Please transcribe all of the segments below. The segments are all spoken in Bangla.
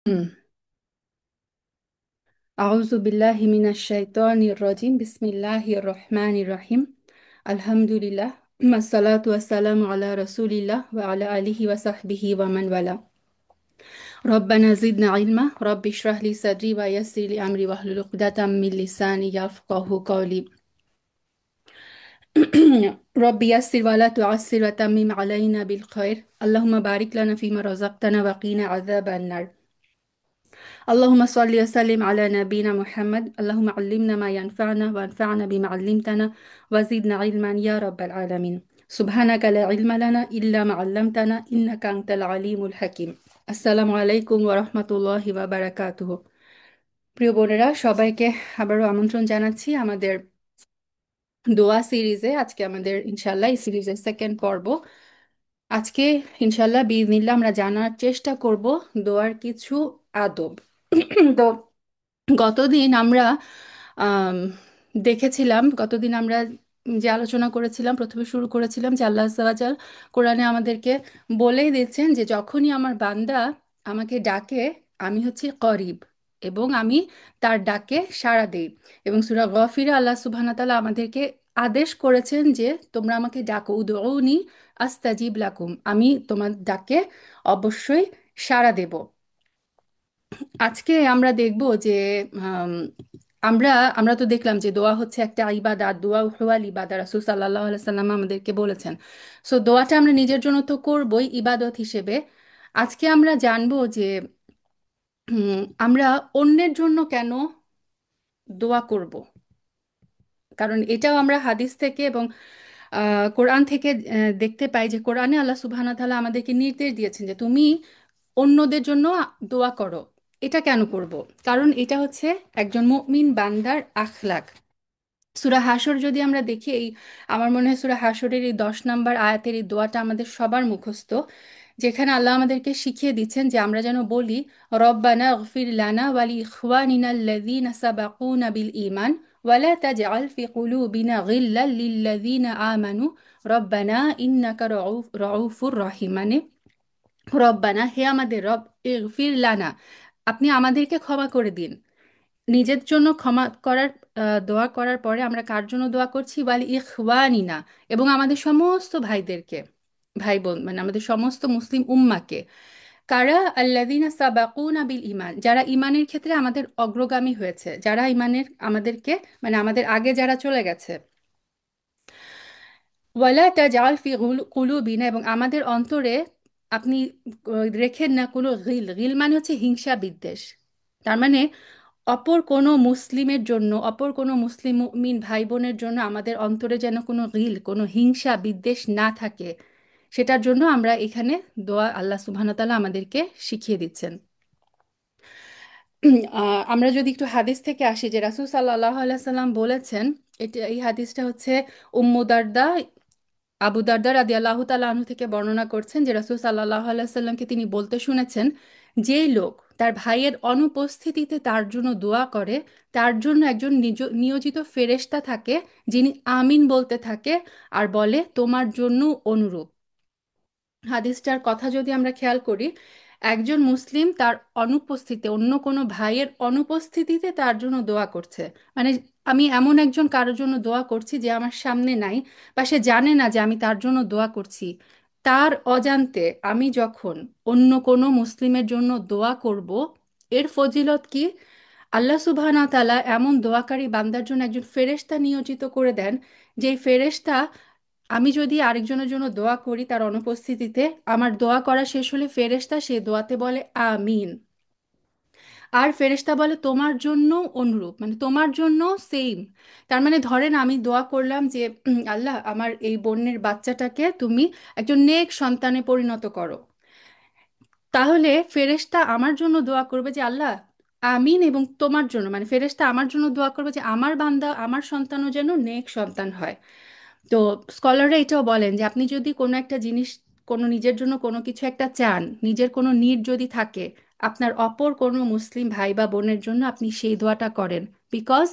হুম। আউযু বিল্লাহি মিনাশ শাইতানির রাজিম বিসমিল্লাহির রহমানির রহিম আলহামদুলিল্লাহ আসসালাতু ওয়াসসালামু আলা রাসূলিল্লাহ ওয়া আলা আলিহি ওয়া সাহবিহি ওয়া মান ওয়ালা রব্বানা জিদনা ইলমা রব্বি ইশরাহ লি সাদরি ওয়া ইয়াসসির লি আমরি ওয়াহলুল উকদাতাম মিন লিসানি ইয়াফকাহু কওলি রব্বি ইয়াসসির ওয়া লা তুআসসির ওয়া তাম্মিম আলাইনা বিল খায়র আল্লাহুম্মা বারিক লানা ফিমা রাযাকতানা ওয়া কিনা আযাবান নার اللهم صل وسلم على نبينا محمد اللهم علمنا ما ينفعنا وانفعنا بما علمتنا وزدنا علما يا رب العالمين سبحانك لا علم لنا إلا ما علمتنا إنك أنت العليم الحكيم আসসালামু আলাইকুম ওয়া রাহমাতুল্লাহি ওয়া বারাকাতুহু। প্রিয় বোনেরা, সবাইকে আবারও আমন্ত্রণ জানাচ্ছি আমাদের দোয়া সিরিজে। আজকে আমাদের ইনশাআল্লাহ এই সিরিজের সেকেন্ড পর্ব। আজকে ইনশাআল্লাহ বিইজনিল্লাহ আমরা জানার চেষ্টা করব দোয়ার কিছু আদব। তো গতদিন আমরা আম, দেখেছিলাম, গতদিন আমরা যে আলোচনা করেছিলাম, প্রথমে শুরু করেছিলাম যে আল্লাহ সাওয়াজাল কোরআনে আমাদেরকে বলেই দিয়েছেন যে যখনই আমার বান্দা আমাকে ডাকে আমি হচ্ছি করিব, এবং আমি তার ডাকে সাড়া দেই। এবং সূরা গফিরে আল্লাহ সুবহানাহু ওয়া তাআলা আমাদেরকে আদেশ করেছেন যে তোমরা আমাকে ডাকো, উদউনি আস্তাজিব লাকুম, আমি তোমার ডাকে অবশ্যই সাড়া দেব। আজকে আমরা দেখব যে আম, আমরা আমরা তো দেখলাম যে দোয়া হচ্ছে একটা ইবাদত, দোয়া হুয়াল ইবাদা, রাসূল সাল্লাল্লাহু আলাইহি সাল্লাম আমাদেরকে বলেছেন। সো দোয়াটা আমরা নিজের জন্য তো করবই ইবাদত হিসেবে। আজকে আমরা জানবো যে আমরা অন্যের জন্য কেন দোয়া করব। কারণ এটাও আমরা হাদিস থেকে এবং কোরআন থেকে দেখতে পাই যে কোরআনে আল্লাহ সুবহানাহু ওয়া তাআলা আমাদেরকে নির্দেশ দিয়েছেন যে তুমি অন্যদের জন্য দোয়া করো। এটা কেন করব? কারণ এটা হচ্ছে একজন মুমিন বান্দার আখলাক। সূরা হাসর যদি আমরা দেখি, এই আমার মনে হয় সূরা হাসরের এই 10 নম্বর আয়াতের এই দোয়াটা আমাদের সবার মুখস্থ, যেখানে আল্লাহ আমাদেরকে শিখিয়ে দিচ্ছেন যে আমরা যেন বলি রব্বানা ইগফির লানা ওয়া লি ইখওয়ানিনা আল্লাযীনা সাবাকুনা বিল ঈমান ওয়া লা তাজআল ফি কুলুবিনা গিল্লাল লিল্লাযীনা আমানু রব্বানা ইন্নাকা রাউফুর রহিম। মানে রব্বানা, হে আমাদের রব, ইগফির লানা, আপনি আমাদেরকে ক্ষমা করে দিন। নিজের জন্য ক্ষমা করার দোয়া করার পরে আমরা কার জন্য দোয়া করছি? ওয়াল ইখওয়ানিনা, এবং আমাদের সমস্ত ভাইদেরকে, ভাই বোন মানে আমাদের সমস্ত মুসলিম উম্মাকে। কারা? আল্লাযীনা সাবাকুনা বিল ঈমান, যারা ঈমানের ক্ষেত্রে আমাদের অগ্রগামী হয়েছে, যারা ঈমানের আমাদেরকে মানে আমাদের আগে যারা চলে গেছে। ওয়ালা তাজআল ফি কুলুবিনা, এবং আমাদের অন্তরে আপনি রেখেন না কোনো গিল। গিল মানে হচ্ছে হিংসা বিদ্বেষ। তার মানে অপর কোনো মুসলিমের জন্য, অপর কোনো মুসলিম মুমিন ভাই বোনের জন্য আমাদের অন্তরে যেন কোনো গিল, কোনো হিংসা বিদ্বেষ না থাকে, সেটার জন্য আমরা এখানে দোয়া আল্লাহ সুবহানাহু ওয়া তাআলা আমাদেরকে শিখিয়ে দিচ্ছেন। আমরা যদি একটু হাদিস থেকে আসি, যে রাসূল সাল্লাল্লাহু আলাইহি সাল্লাম বলেছেন, এটা এই হাদিসটা হচ্ছে উম্মু দারদা, আবু দারদা রাদিয়াল্লাহু তাআলা আনহু থেকে বর্ণনা করছেন যে রাসূল সাল্লাল্লাহু আলাইহি সাল্লামকে তিনি বলতে শুনেছেন, যেই লোক তার ভাইয়ের অনুপস্থিতিতে তার জন্য দোয়া করে, তার জন্য একজন নিয়োজিত ফেরেশতা থাকে, যিনি আমিন বলতে থাকে আর বলে তোমার জন্য অনুরূপ। হাদিসটার কথা যদি আমরা খেয়াল করি, একজন মুসলিম তার অনুপস্থিতিতে, অন্য কোনো ভাইয়ের অনুপস্থিতিতে তার জন্য দোয়া করছে, মানে আমি এমন একজন কারোর জন্য দোয়া করছি যে আমার সামনে নাই, বা সে জানে না যে আমি তার জন্য দোয়া করছি, তার অজান্তে আমি যখন অন্য কোনো মুসলিমের জন্য দোয়া করব, এর ফজিলত কি? আল্লাহ সুবহানাহু ওয়া তাআলা এমন দোয়াকারী বান্দার জন্য একজন ফেরেশতা নিয়োজিত করে দেন, যেই ফেরেশতা, আমি যদি আরেকজনের জন্য দোয়া করি তার অনুপস্থিতিতে, আমার দোয়া করা শেষ হলে ফেরেশতা সেই দোয়াতে বলে আমিন। আর ফেরেশতা বলে তোমার জন্য অনুরূপ, মানে তোমার জন্য সেম। তার মানে ধরেন আমি দোয়া করলাম যে আল্লাহ আমার এই বোনের বাচ্চাটাকে তুমি একজন নেক সন্তানে পরিণত করো, তাহলে ফেরেশতা আমার জন্য দোয়া করবে যে আল্লাহ আমিন, এবং তোমার জন্য মানে ফেরেশতা আমার জন্য দোয়া করবে যে আমার বান্দা, আমার সন্তানও যেন নেক সন্তান হয়। তো স্কলাররা এটাও বলেন যে আপনি যদি কোনো একটা জিনিস, কোনো নিজের জন্য কোনো কিছু একটা চান, নিজের কোনো নিড যদি থাকে, আপনার অপর কোনো মুসলিম ভাই বা বোনের জন্য আপনি সেই দোয়াটা করেন। বিকজ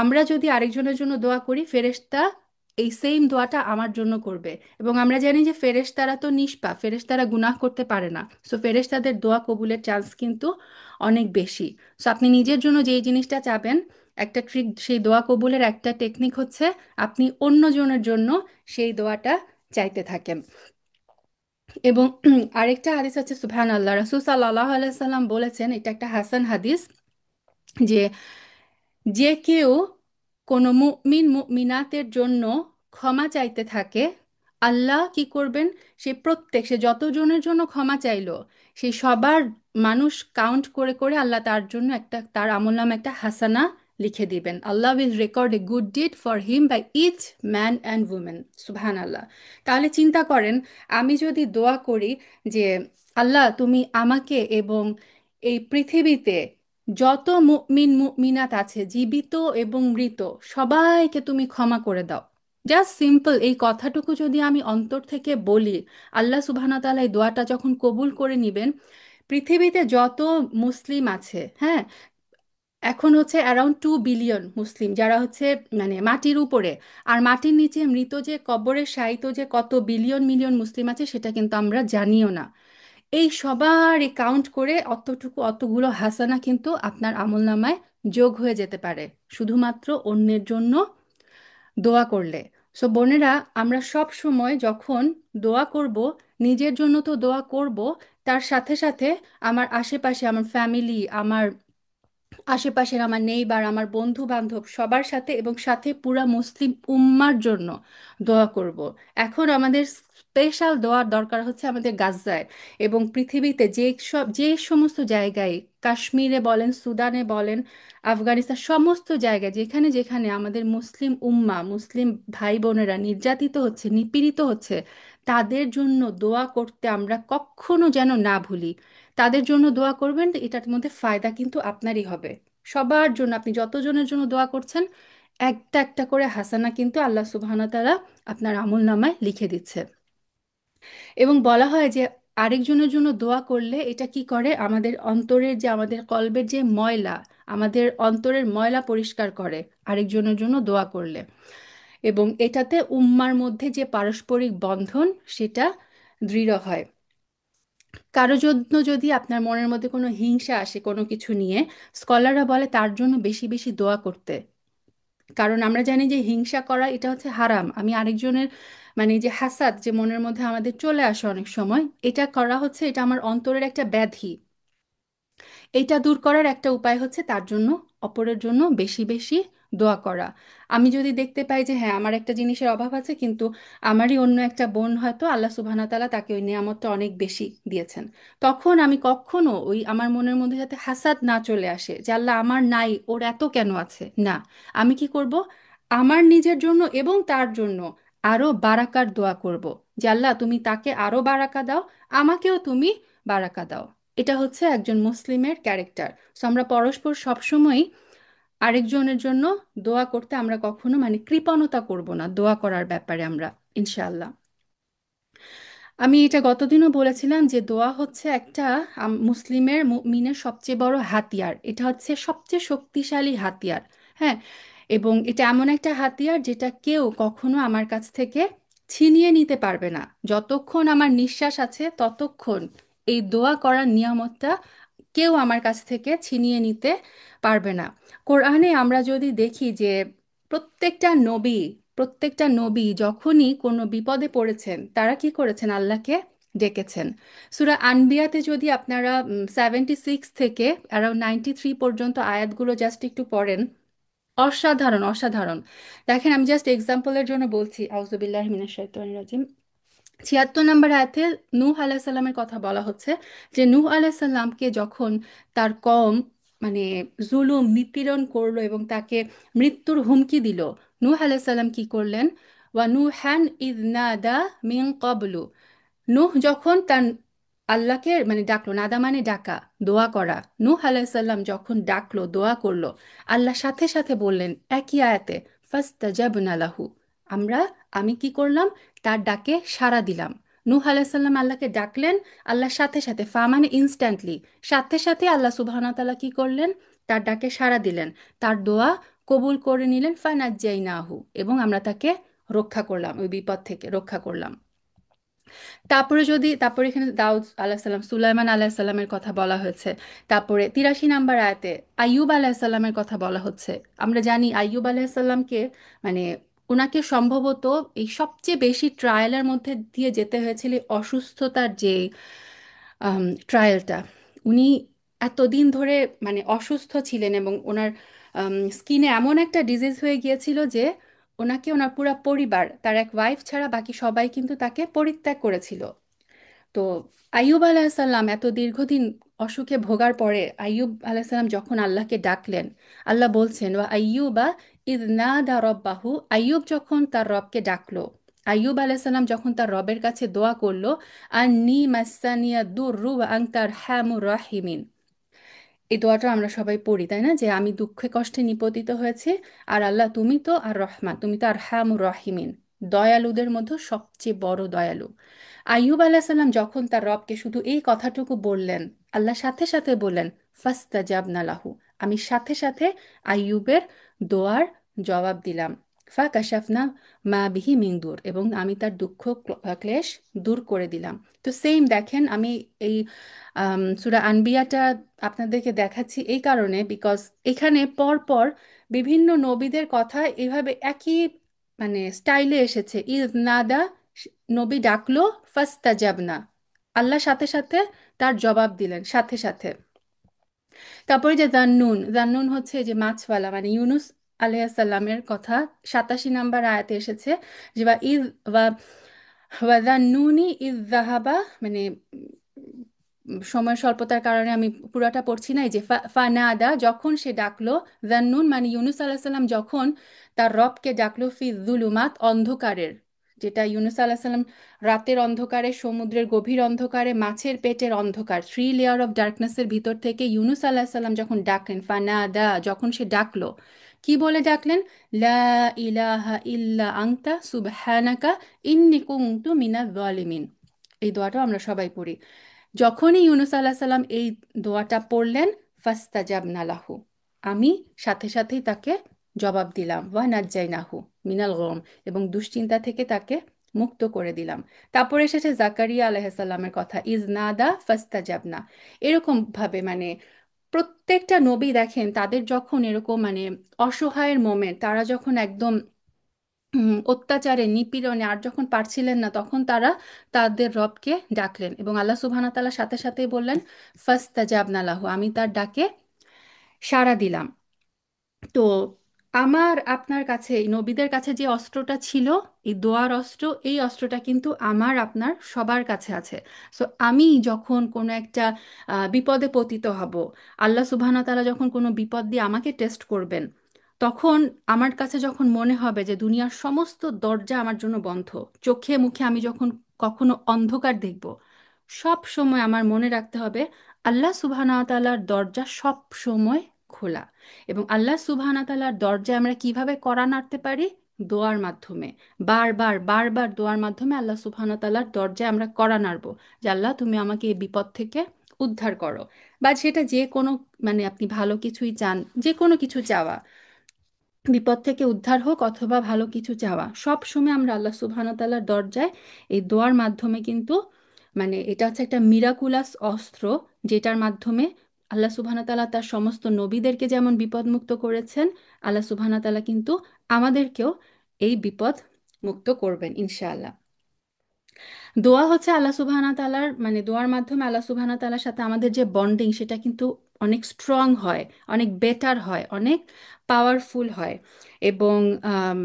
আমরা যদি আরেকজনের জন্য দোয়া করি, ফেরেশতা এই সেম দোয়াটা আমার জন্য করবে। এবং আমরা জানি যে ফেরেশতারা তো নিষ্পাপ, ফেরেশতারা গুনাহ করতে পারে না। সো ফেরেশতাদের দোয়া কবুলের চান্স কিন্তু অনেক বেশি। সো আপনি নিজের জন্য যেই জিনিসটা চাবেন, একটা ট্রিক, সেই দোয়া কবুলের একটা টেকনিক হচ্ছে আপনি অন্যজনের জন্য সেই দোয়াটা চাইতে থাকেন। এবং আরেকটা হাদিস আছে, সুবহান আল্লাহ, রাসূল সাল্লাল্লাহু আলাইহি সাল্লাম বলেছেন, এটা একটা হাসান হাদিস, যে যে কেউ কোনো মুমিন মুমিনাতের জন্য ক্ষমা চাইতে থাকে, আল্লাহ কি করবেন, সে যতজনের জন্য ক্ষমা চাইলো, সেই সবার মানুষ কাউন্ট করে করে আল্লাহ তার জন্য একটা, তার আমলনামা একটা হাসানা লিখে দিবেন। Allah will record a good deed for him by each man and women. সুবহান আল্লাহ। তাহলে চিন্তা করেন, আমি যদি দোয়া করি যে আল্লাহ তুমি আমাকে এবং এই পৃথিবীতে যত মুমিন মুমিনাত আছে, জীবিত এবং মৃত, সবাইকে তুমি ক্ষমা করে দাও। জাস্ট সিম্পল এই কথাটুকু যদি আমি অন্তর থেকে বলি, আল্লাহ সুবহানাহু ওয়া তাআলা এই দোয়াটা যখন কবুল করে নিবেন, পৃথিবীতে যত মুসলিম আছে, হ্যাঁ, এখন হচ্ছে অ্যারাউন্ড 2 বিলিয়ন মুসলিম, যারা হচ্ছে মানে মাটির উপরে, আর মাটির নিচে মৃত যে কবরে শায়িত যে কত বিলিয়ন মিলিয়ন মুসলিম আছে সেটা কিন্তু আমরা জানিও না। এই সবার কাউন্ট করে অতটুকু, অতগুলো হাসানা কিন্তু আপনার আমলনামায় যোগ হয়ে যেতে পারে, শুধুমাত্র অন্যের জন্য দোয়া করলে। সো বোনেরা, আমরা সব সময় যখন দোয়া করব, নিজের জন্য তো দোয়া করব, তার সাথে সাথে আমার আশেপাশে, আমার ফ্যামিলি, আমার আশেপাশের আমার নেইবার, আমার বন্ধু বান্ধব সবার সাথে, এবং সাথে পুরা মুসলিম উম্মার জন্য দোয়া করব। এখন আমাদের স্পেশাল দোয়ার দরকার হচ্ছে আমাদের গাজায় এবং পৃথিবীতে যে সমস্ত জায়গায়, কাশ্মীরে বলেন, সুদানে বলেন, আফগানিস্তান, সমস্ত জায়গায় যেখানে যেখানে আমাদের মুসলিম উম্মা, মুসলিম ভাই বোনেরা নির্যাতিত হচ্ছে, নিপীড়িত হচ্ছে, তাদের জন্য দোয়া করতে আমরা কখনো যেন না ভুলি। তাদের জন্য দোয়া করবেন, এটার মধ্যে ফায়দা কিন্তু আপনারই হবে। সবার জন্য, আপনি যতজনের জন্য দোয়া করছেন, একটা একটা করে হাসানা কিন্তু আল্লাহ সুবহানাহু ওয়া তাআলা আপনার আমল নামায় লিখে দিচ্ছে। এবং বলা হয় যে আরেকজনের জন্য দোয়া করলে এটা কি করে, আমাদের অন্তরের যে, আমাদের কলবের যে ময়লা, আমাদের অন্তরের ময়লা পরিষ্কার করে আরেকজনের জন্য দোয়া করলে। এবং এটাতে উম্মার মধ্যে যে পারস্পরিক বন্ধন, সেটা দৃঢ় হয়। কারো জন্য যদি আপনার মনের মধ্যে কোনো হিংসা আসে কোনো কিছু নিয়ে, স্কলাররা বলে তার জন্য বেশি বেশি দোয়া করতে। কারণ আমরা জানি যে হিংসা করা এটা হচ্ছে হারাম। আমি আরেকজনের, মানে যে হাসাদ যে মনের মধ্যে আমাদের চলে আসে অনেক সময়, এটা করা হচ্ছে, এটা আমার অন্তরের একটা ব্যাধি। এটা দূর করার একটা উপায় হচ্ছে তার জন্য, অপরের জন্য বেশি বেশি দোয়া করা। আমি যদি দেখতে পাই যে হ্যাঁ, আমার একটা জিনিসের অভাব আছে, কিন্তু আমারই অন্য একটা বোন হয়তো আল্লাহ সুবহানাহু ওয়া তাআলা তাকে ওই নিয়ামতটা অনেক বেশি দিয়েছেন, তখন আমি কখনো ওই আমার মনের মধ্যে যাতে হাসাদ না চলে আসে যে আল্লাহ আমার নাই, ওর এত কেন আছে, না। আমি কি করব, আমার নিজের জন্য এবং তার জন্য আরো বারাকার দোয়া করব, যে আল্লাহ তুমি তাকে আরো বারাকা দাও, আমাকেও তুমি বারাকা দাও। এটা হচ্ছে একজন মুসলিমের ক্যারেক্টার। সো আমরা পরস্পর সবসময়ই আরেকজনের জন্য দোয়া করতে আমরা কখনো মানে কৃপণতা করব না দোয়া করার ব্যাপারে আমরা, ইনশাআল্লাহ। আমি এটা গতদিনও বলেছিলাম যে দোয়া হচ্ছে একটা মুসলিমের মুমিনের সবচেয়ে বড় হাতিয়ার, এটা হচ্ছে সবচেয়ে শক্তিশালী হাতিয়ার। হ্যাঁ, এবং এটা এমন একটা হাতিয়ার যেটা কেউ কখনো আমার কাছ থেকে ছিনিয়ে নিতে পারবে না। যতক্ষণ আমার নিঃশ্বাস আছে ততক্ষণ এই দোয়া করার নিয়ামতটা কেউ আমার কাছ থেকে ছিনিয়ে নিতে পারবে না। কোরআনে আমরা যদি দেখি যে প্রত্যেকটা নবী, প্রত্যেকটা নবী যখনই কোনো বিপদে পড়েছেন, তারা কি করেছেন, আল্লাহকে ডেকেছেন। সূরা আনবিয়াতে যদি আপনারা 76 থেকে অ্যারাউন্ড 93 পর্যন্ত আয়াতগুলো জাস্ট একটু পড়েন, অসাধারণ অসাধারণ। দেখেন, আমি জাস্ট এক্সাম্পলের জন্য বলছি, আউযুবিল্লাহি মিনাশ শাইতানির রাজিম। 76 নম্বর আয়াতে নূহ আলাইসাল্লামের কথা বলা হচ্ছে, যে নূহ আলাইসাল্লামকে যখন তার কওম মানে জুলুম নিপীড়ন করলো এবং তাকে মৃত্যুর হুমকি দিল, নূহ আলাইসাল্লাম কি করলেন, ওয়া নূহান ইয নাদা মিন ক্বাবলু, নূহ যখন তার আল্লাহকে মানে ডাকলো, নাদা মানে ডাকা, দোয়া করা, নূহ আলাইসাল্লাম যখন ডাকলো, দোয়া করলো, আল্লাহ সাথে সাথে বললেন একই আয়াতে, ফাস্তাজাবনা লাহু, আমরা, আমি কি করলাম, তার ডাকে সাড়া দিলাম। নূহ আলাইসাল্লাম আল্লাহকে ডাকলেন, আল্লাহর সাথে সাথে, ফা মানে ইনস্ট্যান্টলি, সাথে সাথে আল্লাহ সুবহানাহু ওয়া তাআলা কি করলেন, তার ডাকে সাড়া দিলেন, তার দোয়া কবুল করে নিলেন, ফানাজ্জাইনাহু, এবং আমরা তাকে রক্ষা করলাম, ওই বিপদ থেকে রক্ষা করলাম। তারপরে এখানে দাউদ আলাহিসাল্লাম, সুলাইমান আলাহিসাল্লামের কথা বলা হয়েছে। তারপরে 83 নম্বর আয়াতে আইয়ুব আলাহিসাল্লামের কথা বলা হচ্ছে। আমরা জানি আইয়ুব আলাহিসাল্লামকে, মানে ওনাকে সম্ভবত এই সবচেয়ে বেশি ট্রায়ালের মধ্যে দিয়ে যেতে হয়েছিল, এই অসুস্থতার যে ট্রায়ালটা। উনি এতদিন ধরে মানে অসুস্থ ছিলেন এবং ওনার স্কিনে এমন একটা ডিজিজ হয়ে গিয়েছিল যে ওনাকে ওনার পুরো পরিবার, তার এক ওয়াইফ ছাড়া বাকি সবাই কিন্তু তাকে পরিত্যাগ করেছিল। তো আইয়ুব আলাহিসাল্লাম এত দীর্ঘদিন অসুখে ভোগার পরে আইয়ুব আলাহিসাল্লাম যখন আল্লাহকে ডাকলেন, আল্লাহ বলছেন ওয়া আইয়ুবা ইদ নাদা রব্বাহু, আইয়ুব যখন তার রবকে ডাকলো, আইয়ুব আলাহিসাল্লাম যখন তার রবের কাছে দোয়া করলো, আন্নি মাসানিয়া দুররু ওয়া আনতার হ্যামুর রাহিমিন, এই দোয়াটা আমরা সবাই পড়ি তাই না, যে আমি দুঃখে কষ্টে নিপতিত হয়েছি, আর আল্লাহ তুমি তো আর রহমান, তুমি তো আর হ্যামুর রাহিমিন, দয়ালুদের মধ্যে সবচেয়ে বড় দয়ালু। আইয়ুব আলাহিসাল্লাম যখন তার রবকে শুধু এই কথাটুকু বললেন, আল্লাহ সাথে সাথে বললেন ফাস্তাজাবনা লাহু, আমি সাথে সাথে আইয়ুবের দোয়ার জবাব দিলাম। ফা কাশাফনা মা বিহি মিন দূর, এবং আমি তার দুঃখ ক্লেশ দূর করে দিলাম। তো সেম দেখেন, আমি এই সূরা আনবিয়াটা আপনাদেরকে দেখাচ্ছি এই কারণে, বিকজ এখানে পর পর বিভিন্ন নবীদের কথা এভাবে একই মানে স্টাইলে এসেছে। ইজ নাদা, নবী ডাকলো, ফাস্তাজাবনা, আল্লাহ সাথে সাথে তার জবাব দিলেন সাথে সাথে। তারপরে যে জান্নুন, জান্নুন হচ্ছে যে মাছওয়ালা, মানে ইউনুস আলাইহিসসালামের কথা 87 নম্বর আয়াতে এসেছে যে বা ইজ বা ওয়াজান্নুনি ইজ জাহাবা, মানে সময় স্বল্পতার কারণে আমি পুরাটা পড়ছি না, এই যে ফানাদা, যখন সে ডাকলো, জান্নুন মানে ইউনুস আলাহিসাল্লাম যখন তার রবকে ডাকলো, ফি জুলুমাত, অন্ধকারের, যেটা ইউনুস আলাহিসাল্লাম রাতের অন্ধকারে, সমুদ্রের গভীর অন্ধকারে, মাছের পেটের অন্ধকার, 3 লেয়ার অফ ডার্কনেসের ভিতর থেকে ইউনুস আলাহিসাল্লাম যখন ডাকলেন, ফানাদা, যখন সে ডাকলো, কি বলে ডাকলেন? লা ইলাহা ইল্লা আনতা সুবহানাকা ইন্নী কুনতু মিনাজ জালিমিন। এই দোয়াটাও আমরা সবাই পড়ি। যখনই ইউনুস আল্লাহ সাল্লাম এই দোয়াটা পড়লেন, ফাস্তাজাবনা লাহু, আমি সাথে সাথেই তাকে জবাব দিলাম, ওয়া নাজ্জাইনাহু মিনাল গম, এবং দুশ্চিন্তা থেকে তাকে মুক্ত করে দিলাম। তারপরে এসেছে জাকারিয়া আলাইহিসসালামের কথা, ইজ নাদা ফাস্তাজাবনা। এরকম ভাবে মানে প্রত্যেকটা নবী দেখেন, তাদের যখন এরকম মানে অসহায়ের মোমেন্ট, তারা যখন একদম অত্যাচারে নিপীড়নে আর যখন পারছিলেন না, তখন তারা তাদের রবকে ডাকলেন এবং আল্লাহ সুবহানাহু ওয়া তাআলা সাথে সাথেই বললেন ফাস্তাজাবনা লাহু, আমি তার ডাকে সাড়া দিলাম। তো আমার আপনার কাছে, এই নবীদের কাছে যে অস্ত্রটা ছিল, এই দোয়ার অস্ত্র, এই অস্ত্রটা কিন্তু আমার আপনার সবার কাছে আছে। সো আমি যখন কোনো একটা বিপদে পতিত হব, আল্লাহ সুবহানাহু ওয়া তাআলা যখন কোনো বিপদ দিয়ে আমাকে টেস্ট করবেন, তখন আমার কাছে যখন মনে হবে যে দুনিয়ার সমস্ত দরজা আমার জন্য বন্ধ, চোখে মুখে আমি যখন কখনো অন্ধকার দেখব, সব সময় আমার মনে রাখতে হবে আল্লাহ সুবহানাহু ওয়া তাআলার দরজা সব সময় খোলা। এবং আল্লাহ সুবহানাহু ওয়া তাআলার দরজায় আমরা কিভাবে কড়া নাড়তে পারি? দোয়ার মাধ্যমে। বারবার বারবার দোয়ার মাধ্যমে আল্লাহ সুবহানাহু ওয়া তাআলার দরজায় আমরা কড়া নাড়বো, যে আল্লাহ তুমি আমাকে এই বিপদ থেকে উদ্ধার করো। বা সেটা যে কোনো, মানে আপনি ভালো কিছুই চান, যে কোনো কিছু চাওয়া, বিপদ থেকে উদ্ধার হোক অথবা ভালো কিছু চাওয়া, সব সময় আমরা আল্লাহ সুবহানাহু ওয়া তাআলার দরজায় এই দোয়ার মাধ্যমে কিন্তু, মানে এটা হচ্ছে একটা মিরাকুলাস অস্ত্র, যেটার মাধ্যমে আল্লাহ সুবহানাহু ওয়া তাআলা তার সমস্ত নবীদেরকে যেমন বিপদ মুক্ত করেছেন, আল্লাহ সুবহানাহু ওয়া তাআলা কিন্তু আমাদেরকেও এই বিপদ মুক্ত করবেন ইনশাআল্লাহ। দোয়া হচ্ছে আল্লাহ সুবহানাহু তাআলার, মানে দোয়ার মাধ্যমে আল্লাহ সুবহানাহু তাআলার সাথে আমাদের যে বন্ডিং, সেটা কিন্তু অনেক স্ট্রং হয়, অনেক বেটার হয়, অনেক পাওয়ারফুল হয়। এবং আম,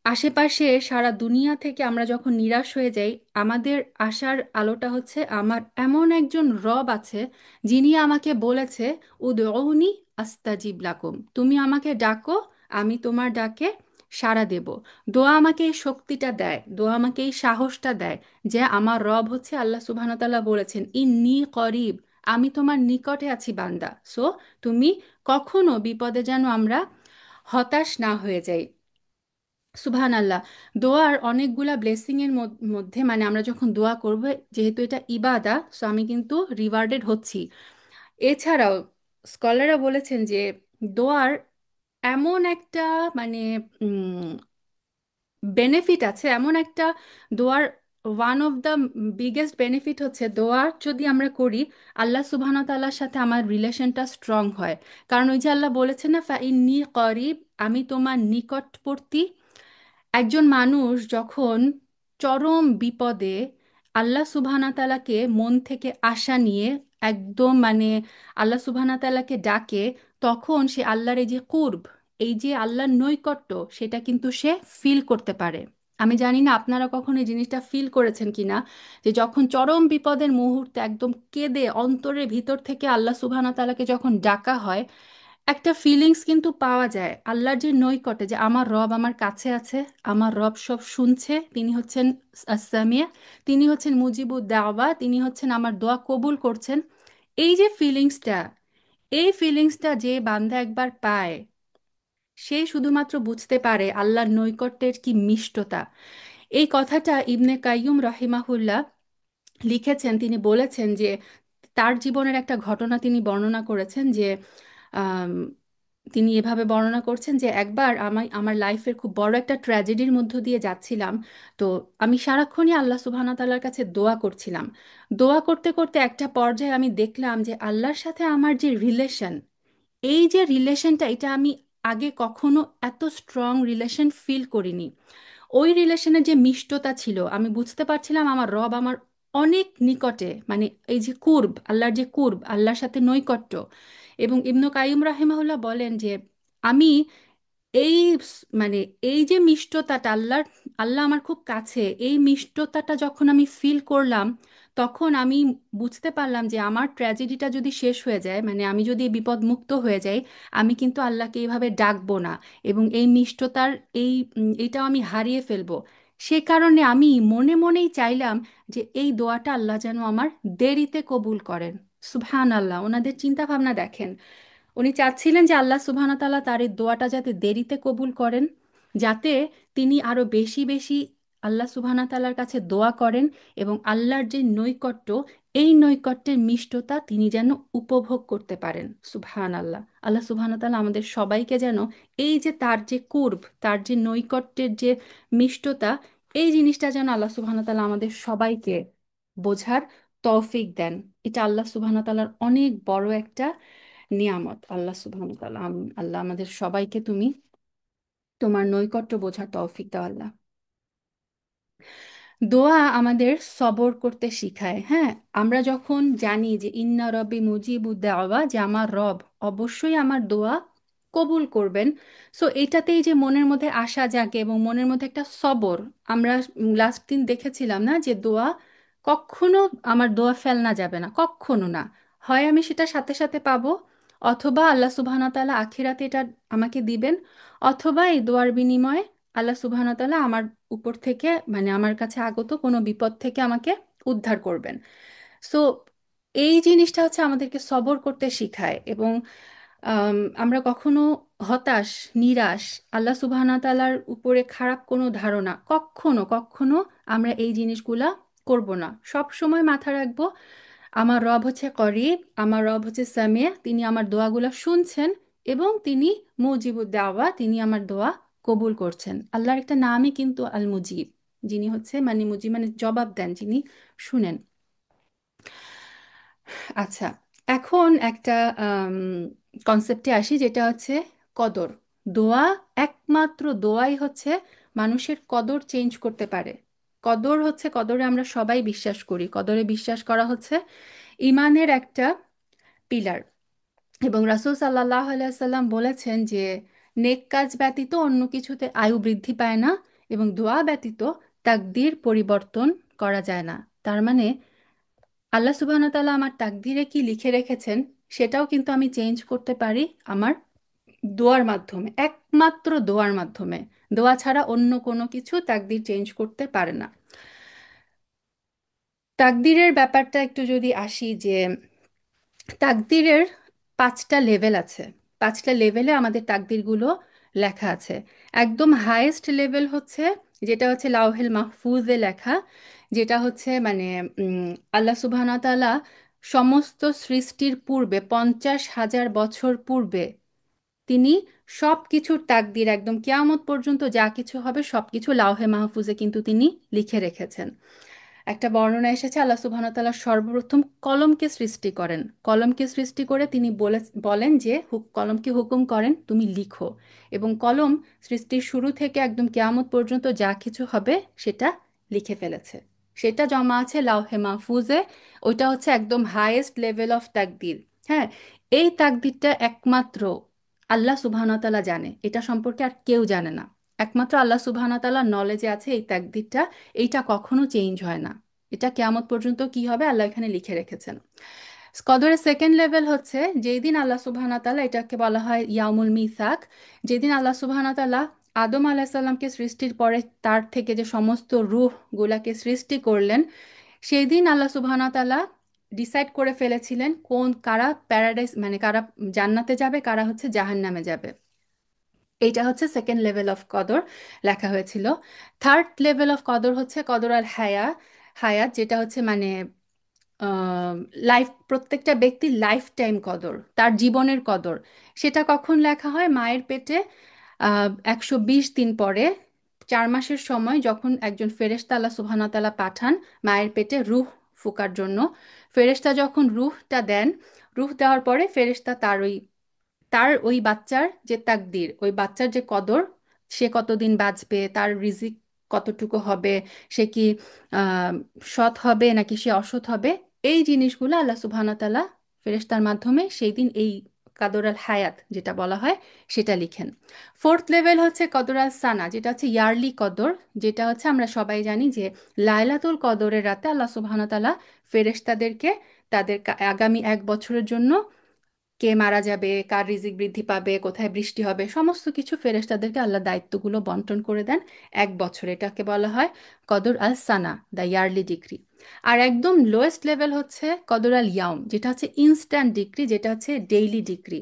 আশেপাশে সারা দুনিয়া থেকে আমরা যখন নিরাশ হয়ে যাই, আমাদের আশার আলোটা হচ্ছে আমার এমন একজন রব আছে, যিনি আমাকে বলেছে উদউনি আস্তাজিব লাকুম, তুমি আমাকে ডাকো, আমি তোমার ডাকে সাড়া দেব। দোয়া আমাকে এই শক্তিটা দেয়, দোয়া আমাকে এই সাহসটা দেয়, যে আমার রব হচ্ছে আল্লাহ সুবহানাহু ওয়া তাআলা বলেছেন ইন্নী করিব, আমি তোমার নিকটে আছি বান্দা। সো তুমি কখনো বিপদে যেন আমরা হতাশ না হয়ে যাই। সুবহান আল্লাহ। দোয়ার অনেকগুলা ব্লেসিং এর মধ্যে, মানে আমরা যখন দোয়া করব, যেহেতু এটা ইবাদা, সো আমি কিন্তু রিওয়ার্ডেড হচ্ছি। এছাড়াও স্কলাররা বলেছেন যে দোয়ার এমন একটা মানে বেনিফিট আছে এমন একটা দোয়ার, one of the biggest benefit হচ্ছে দোয়া যদি আমরা করি, আল্লাহ সুবহানাহু ওয়া তাআলার সাথে আমার রিলেশনটা স্ট্রং হয়। কারণ ওই যে আল্লাহ বলেছেন না, ফা ইন্নী করিব, আমি তোমার নিকটবর্তী। একজন মানুষ যখন চরম বিপদে আল্লাহ সুবহানা তাআলাকে মন থেকে আশা নিয়ে একদম মানে আল্লাহ সুবহানা তাআলাকে ডাকে, তখন সে আল্লাহর এই যে কুরব, এই যে আল্লাহর নৈকট্য, সেটা কিন্তু সে ফিল করতে পারে। আমি জানি না আপনারা কখন এই জিনিসটা ফিল করেছেন কিনা, যে যখন চরম বিপদের মুহূর্তে একদম কেঁদে অন্তরের ভিতর থেকে আল্লাহ সুবহানা তাআলাকে যখন ডাকা হয়, একটা ফিলিংস কিন্তু পাওয়া যায় আল্লাহর যে নৈকট্যে, যে আমার রব আমার কাছে আছে, আমার রব সব শুনছে, তিনি হচ্ছেন আসামিয়া, তিনি হচ্ছেন মুজিবুদ দাওয়া, তিনি হচ্ছেন আমার দোয়া কবুল করছেন। এই যে ফিলিংসটা, এই ফিলিংসটা যে বান্দা একবার পায়, সে শুধুমাত্র বুঝতে পারে আল্লাহর নৈকট্যের কি মিষ্টতা। এই কথাটা ইবনে কাইয়ুম রাহিমাহুল্লাহ লিখেছেন। তিনি বলেছেন যে তার জীবনের একটা ঘটনা তিনি বর্ণনা করেছেন, যে আম, তিনি এভাবে বর্ণনা করছেন যে একবার আমি আমার লাইফের খুব বড় একটা ট্র্যাজেডির মধ্য দিয়ে যাচ্ছিলাম। তো আমি সারাক্ষণই আল্লাহ সুবহানাহু ওয়া তাআলার কাছে দোয়া করছিলাম। দোয়া করতে করতে একটা পর্যায়ে আমি দেখলাম যে আল্লাহর সাথে আমার যে রিলেশন, এই যে রিলেশনটা, এটা আমি আগে কখনো এত স্ট্রং রিলেশন ফিল করিনি। ওই রিলেশনের যে মিষ্টতা ছিল, আমি বুঝতে পারছিলাম আমার রব আমার অনেক নিকটে, মানে এই যে কুর্ব, আল্লাহর যে কুর্ব, আল্লাহর সাথে নৈকট্য। এবং ইবনু কাইয়ুম রাহিমাহুল্লাহ বলেন যে আমি এই মানে এই যে মিষ্টতাটা, আল্লাহ আমার খুব কাছে, এই মিষ্টতাটা যখন আমি ফিল করলাম, তখন আমি বুঝতে পারলাম যে আমার ট্র্যাজেডিটা যদি শেষ হয়ে যায়, মানে আমি যদি বিপদ মুক্ত হয়ে যাই, আমি কিন্তু আল্লাহকে এইভাবে ডাকবো না, এবং এই মিষ্টতার এইটাও আমি হারিয়ে ফেলবো। সে কারণে আমি মনে মনেই চাইলাম যে এই দোয়াটা আল্লাহ যেন আমার দেরিতে কবুল করেন। সুবহান আল্লাহ, ওনাদের চিন্তা ভাবনা দেখেন। উনি চাচ্ছিলেন যে আল্লাহ সুবহানাহু ওয়া তাআলা তার এই দোয়াটা যাতে দেরিতে কবুল করেন, যাতে তিনি আরো বেশি বেশি আল্লাহ সুবহানাহু ওয়া তাআলার কাছে দোয়া করেন, এবং আল্লাহর যে নৈকট্য, এই নৈকট্যের মিষ্টতা তিনি যেন উপভোগ করতে পারেন। সুবহান আল্লাহ, আল্লাহ সুবহানাহু ওয়া তাআলা আমাদের সবাইকে যেন এই যে তার যে কুর্ব, তার যে নৈকট্যের যে মিষ্টতা, এই জিনিসটা যেন আল্লাহ সুবহানাহু ওয়া তাআলা আমাদের সবাইকে বোঝার তৌফিক দেন। এটা আল্লাহ সুবহানাহু ওয়া তাআলার অনেক বড় একটা নিয়ামত। আল্লাহ সুবহানাহু ওয়া তাআলা আল্লাহ আমাদের সবাইকে তুমি তোমার নৈকট্য বোঝার তৌফিক দাও আল্লাহ। দোয়া আমাদের সবর করতে শিখায়। হ্যাঁ, আমরা যখন জানি যে ইন্না রব্বি মুজিবুদ দাওয়া, যে আমার রব অবশ্যই আমার দোয়া কবুল করবেন, সো এটাতেই যে মনের মধ্যে আশা জাগে এবং মনের মধ্যে একটা সবর। আমরা লাস্ট দিন দেখেছিলাম না, যে দোয়া কখনো, আমার দোয়া ফেলনা যাবে না, কখনো না। হয় আমি সেটা সাথে সাথে পাবো, অথবা আল্লাহ সুবহানাহু ওয়া তাআলা আখিরাতে এটা আমাকে দিবেন, অথবা এই দোয়ার বিনিময়ে আল্লাহ সুবহানাহু ওয়া তাআলা আমার উপর থেকে, মানে আমার কাছে আগত কোনো বিপদ থেকে আমাকে উদ্ধার করবেন। সো এই জিনিসটা হচ্ছে আমাদেরকে সবর করতে শিখায়। এবং আমরা কখনো হতাশ, নিরাশ, আল্লাহ সুবহানাহু ওয়া তাআলার উপরে খারাপ কোনো ধারণা, কখনো কখনো আমরা এই জিনিসগুলা করব না। সব সময় মাথা রাখবো আমার রব হচ্ছে করিব, আমার রব হচ্ছে সামিয়া, তিনি আমার দোয়াগুলা শুনছেন, এবং তিনি মুজিবুদ দাওয়া, তিনি আমার দোয়া কবুল করছেন। আল্লাহর একটা নামই কিন্তু আল মুজিব, যিনি হচ্ছে মানে মুজিব মানে জবাব দেন, যিনি শুনেন। আচ্ছা, এখন একটা কনসেপ্টে আসি, যেটা হচ্ছে কদর। দোয়া, একমাত্র দোয়াই হচ্ছে মানুষের কদর চেঞ্জ করতে পারে। কদর হচ্ছে, কদরে আমরা সবাই বিশ্বাস করি, কদরে বিশ্বাস করা হচ্ছে ইমানের একটা পিলার। এবং রাসূল সাল্লাল্লাহু আলাইহি সাল্লাম বলেছেন যে নেক কাজ ব্যতীত অন্য কিছুতে আয়ু বৃদ্ধি পায় না, এবং দোয়া ব্যতীত তাকদীর পরিবর্তন করা যায় না। তার মানে আল্লাহ সুবহানাহু ওয়া তাআলা আমার তাকদীরে কি লিখে রেখেছেন, সেটাও কিন্তু আমি চেঞ্জ করতে পারি আমার দোয়ার মাধ্যমে, একমাত্র দোয়ার মাধ্যমে। দোয়া ছাড়া অন্য কোনো কিছু তাকদীর চেঞ্জ করতে পারে না। তাকদীরের ব্যাপারটা একটু যদি আসি, যে তাকদীরের পাঁচটা লেভেল আছে। পাঁচটা লেভেলে আমাদের তাকদীরগুলো লেখা আছে। একদম হাইয়েস্ট লেভেল হচ্ছে, যেটা হচ্ছে লাউহেল মাহফুজে লেখা, যেটা হচ্ছে মানে আল্লাহ সুবহানাহু ওয়া তাআলা সমস্ত সৃষ্টির পূর্বে, 50,000 বছর পূর্বে তিনি সব কিছুর তাকদির একদম কিয়ামত পর্যন্ত যা কিছু হবে সব কিছু লাউহে মাহফুজে কিন্তু তিনি লিখে রেখেছেন। একটা বর্ণনা এসেছে আল্লাহ সুবহানাহু ওয়া তাআলা সর্বপ্রথম কলমকে সৃষ্টি করেন। কলমকে সৃষ্টি করে তিনি বলেন যে কলমকে হুকুম করেন তুমি লিখো, এবং কলম সৃষ্টির শুরু থেকে একদম কিয়ামত পর্যন্ত যা কিছু হবে সেটা লিখে ফেলেছে। সেটা জমা আছে লাউহে মাহফুজে। ওইটা হচ্ছে একদম হাইয়েস্ট লেভেল অফ তাকদির। হ্যাঁ, এই তাকদিরটা একমাত্র আল্লাহ সুবহানাহু ওয়া তাআলা জানে, এটা সম্পর্কে আর কেউ জানে না। একমাত্র আল্লাহ সুবহানাহু ওয়া তাআলার নলেজে আছে এই তাকদিরটা। এইটা কখনো চেঞ্জ হয় না। এটা কেয়ামত পর্যন্ত কি হবে আল্লাহ এখানে লিখে রেখেছেন। কদরের সেকেন্ড লেভেল হচ্ছে যেই দিন আল্লাহ সুবহানাহু ওয়া তাআলা, এটাকে বলা হয় ইয়াউমুল মিসাক, যেদিন আল্লাহ সুবহানাহু ওয়া তাআলা আদম আলাইহিস সালামকে সৃষ্টির পরে তার থেকে যে সমস্ত রূহ গুলাকে সৃষ্টি করলেন, সেই দিন আল্লাহ সুবহানাহু ওয়া তাআলা ডিসাইড করে ফেলেছিলেন কারা প্যারাডাইস মানে কারা জান্নাতে যাবে, কারা হচ্ছে জাহান্নামে যাবে। এইটা হচ্ছে সেকেন্ড লেভেল অফ কদর লেখা হয়েছিল। থার্ড লেভেল অফ কদর হচ্ছে কদর আল হায়াত, যেটা হচ্ছে মানে লাইফ, প্রত্যেকটা ব্যক্তির লাইফ টাইম কদর, তার জীবনের কদর। সেটা কখন লেখা হয়? মায়ের পেটে 120 দিন পরে, 4 মাসের সময়, যখন একজন ফেরেশতা আল্লাহ সুবহানাহু ওয়া তাআলা পাঠান মায়ের পেটে রূহ ফুকার জন্য। ফেরেশতা যখন রূহটা দেন, রূহ দেওয়ার পরে ফেরেশতা তার ওই বাচ্চার যে তাকদির, ওই বাচ্চার যে কদর, সে কতদিন বাঁচবে, তার রিজিক কতটুকু হবে, সে কি আহ, সৎ হবে নাকি সে অসৎ হবে, এই জিনিসগুলো আল্লাহ সুবহানাহু ওয়া তাআলা ফেরেশতার মাধ্যমে সেই দিন এই কদর আল হায়াত যেটা বলা হয় সেটা লিখেন। ফোর্থ লেভেল হচ্ছে কদর আল সানা, যেটা হচ্ছে ইয়ারলি কদর। যেটা হচ্ছে আমরা সবাই জানি যে লাইলাতুল কদরের রাতে আল্লাহ সুবহানাহু ওয়া তাআলা ফেরেশতাদেরকে তাদের আগামী 1 বছরের জন্য কে মারা যাবে, কার রিজিক বৃদ্ধি পাবে, কোথায় বৃষ্টি হবে, সমস্ত কিছু ফেরেশতাদেরকে আল্লাহ দায়িত্বগুলো বন্টন করে দেন 1 বছর। এটাকে বলা হয় কদর আল সানা, দ্য ইয়ারলি ডিগ্রি। আর একদম লোয়েস্ট লেভেল হচ্ছে কদর আল ইয়াউম, যেটা হচ্ছে ইনস্ট্যান্ট ডিগ্রি, যেটা হচ্ছে ডেইলি ডিগ্রি।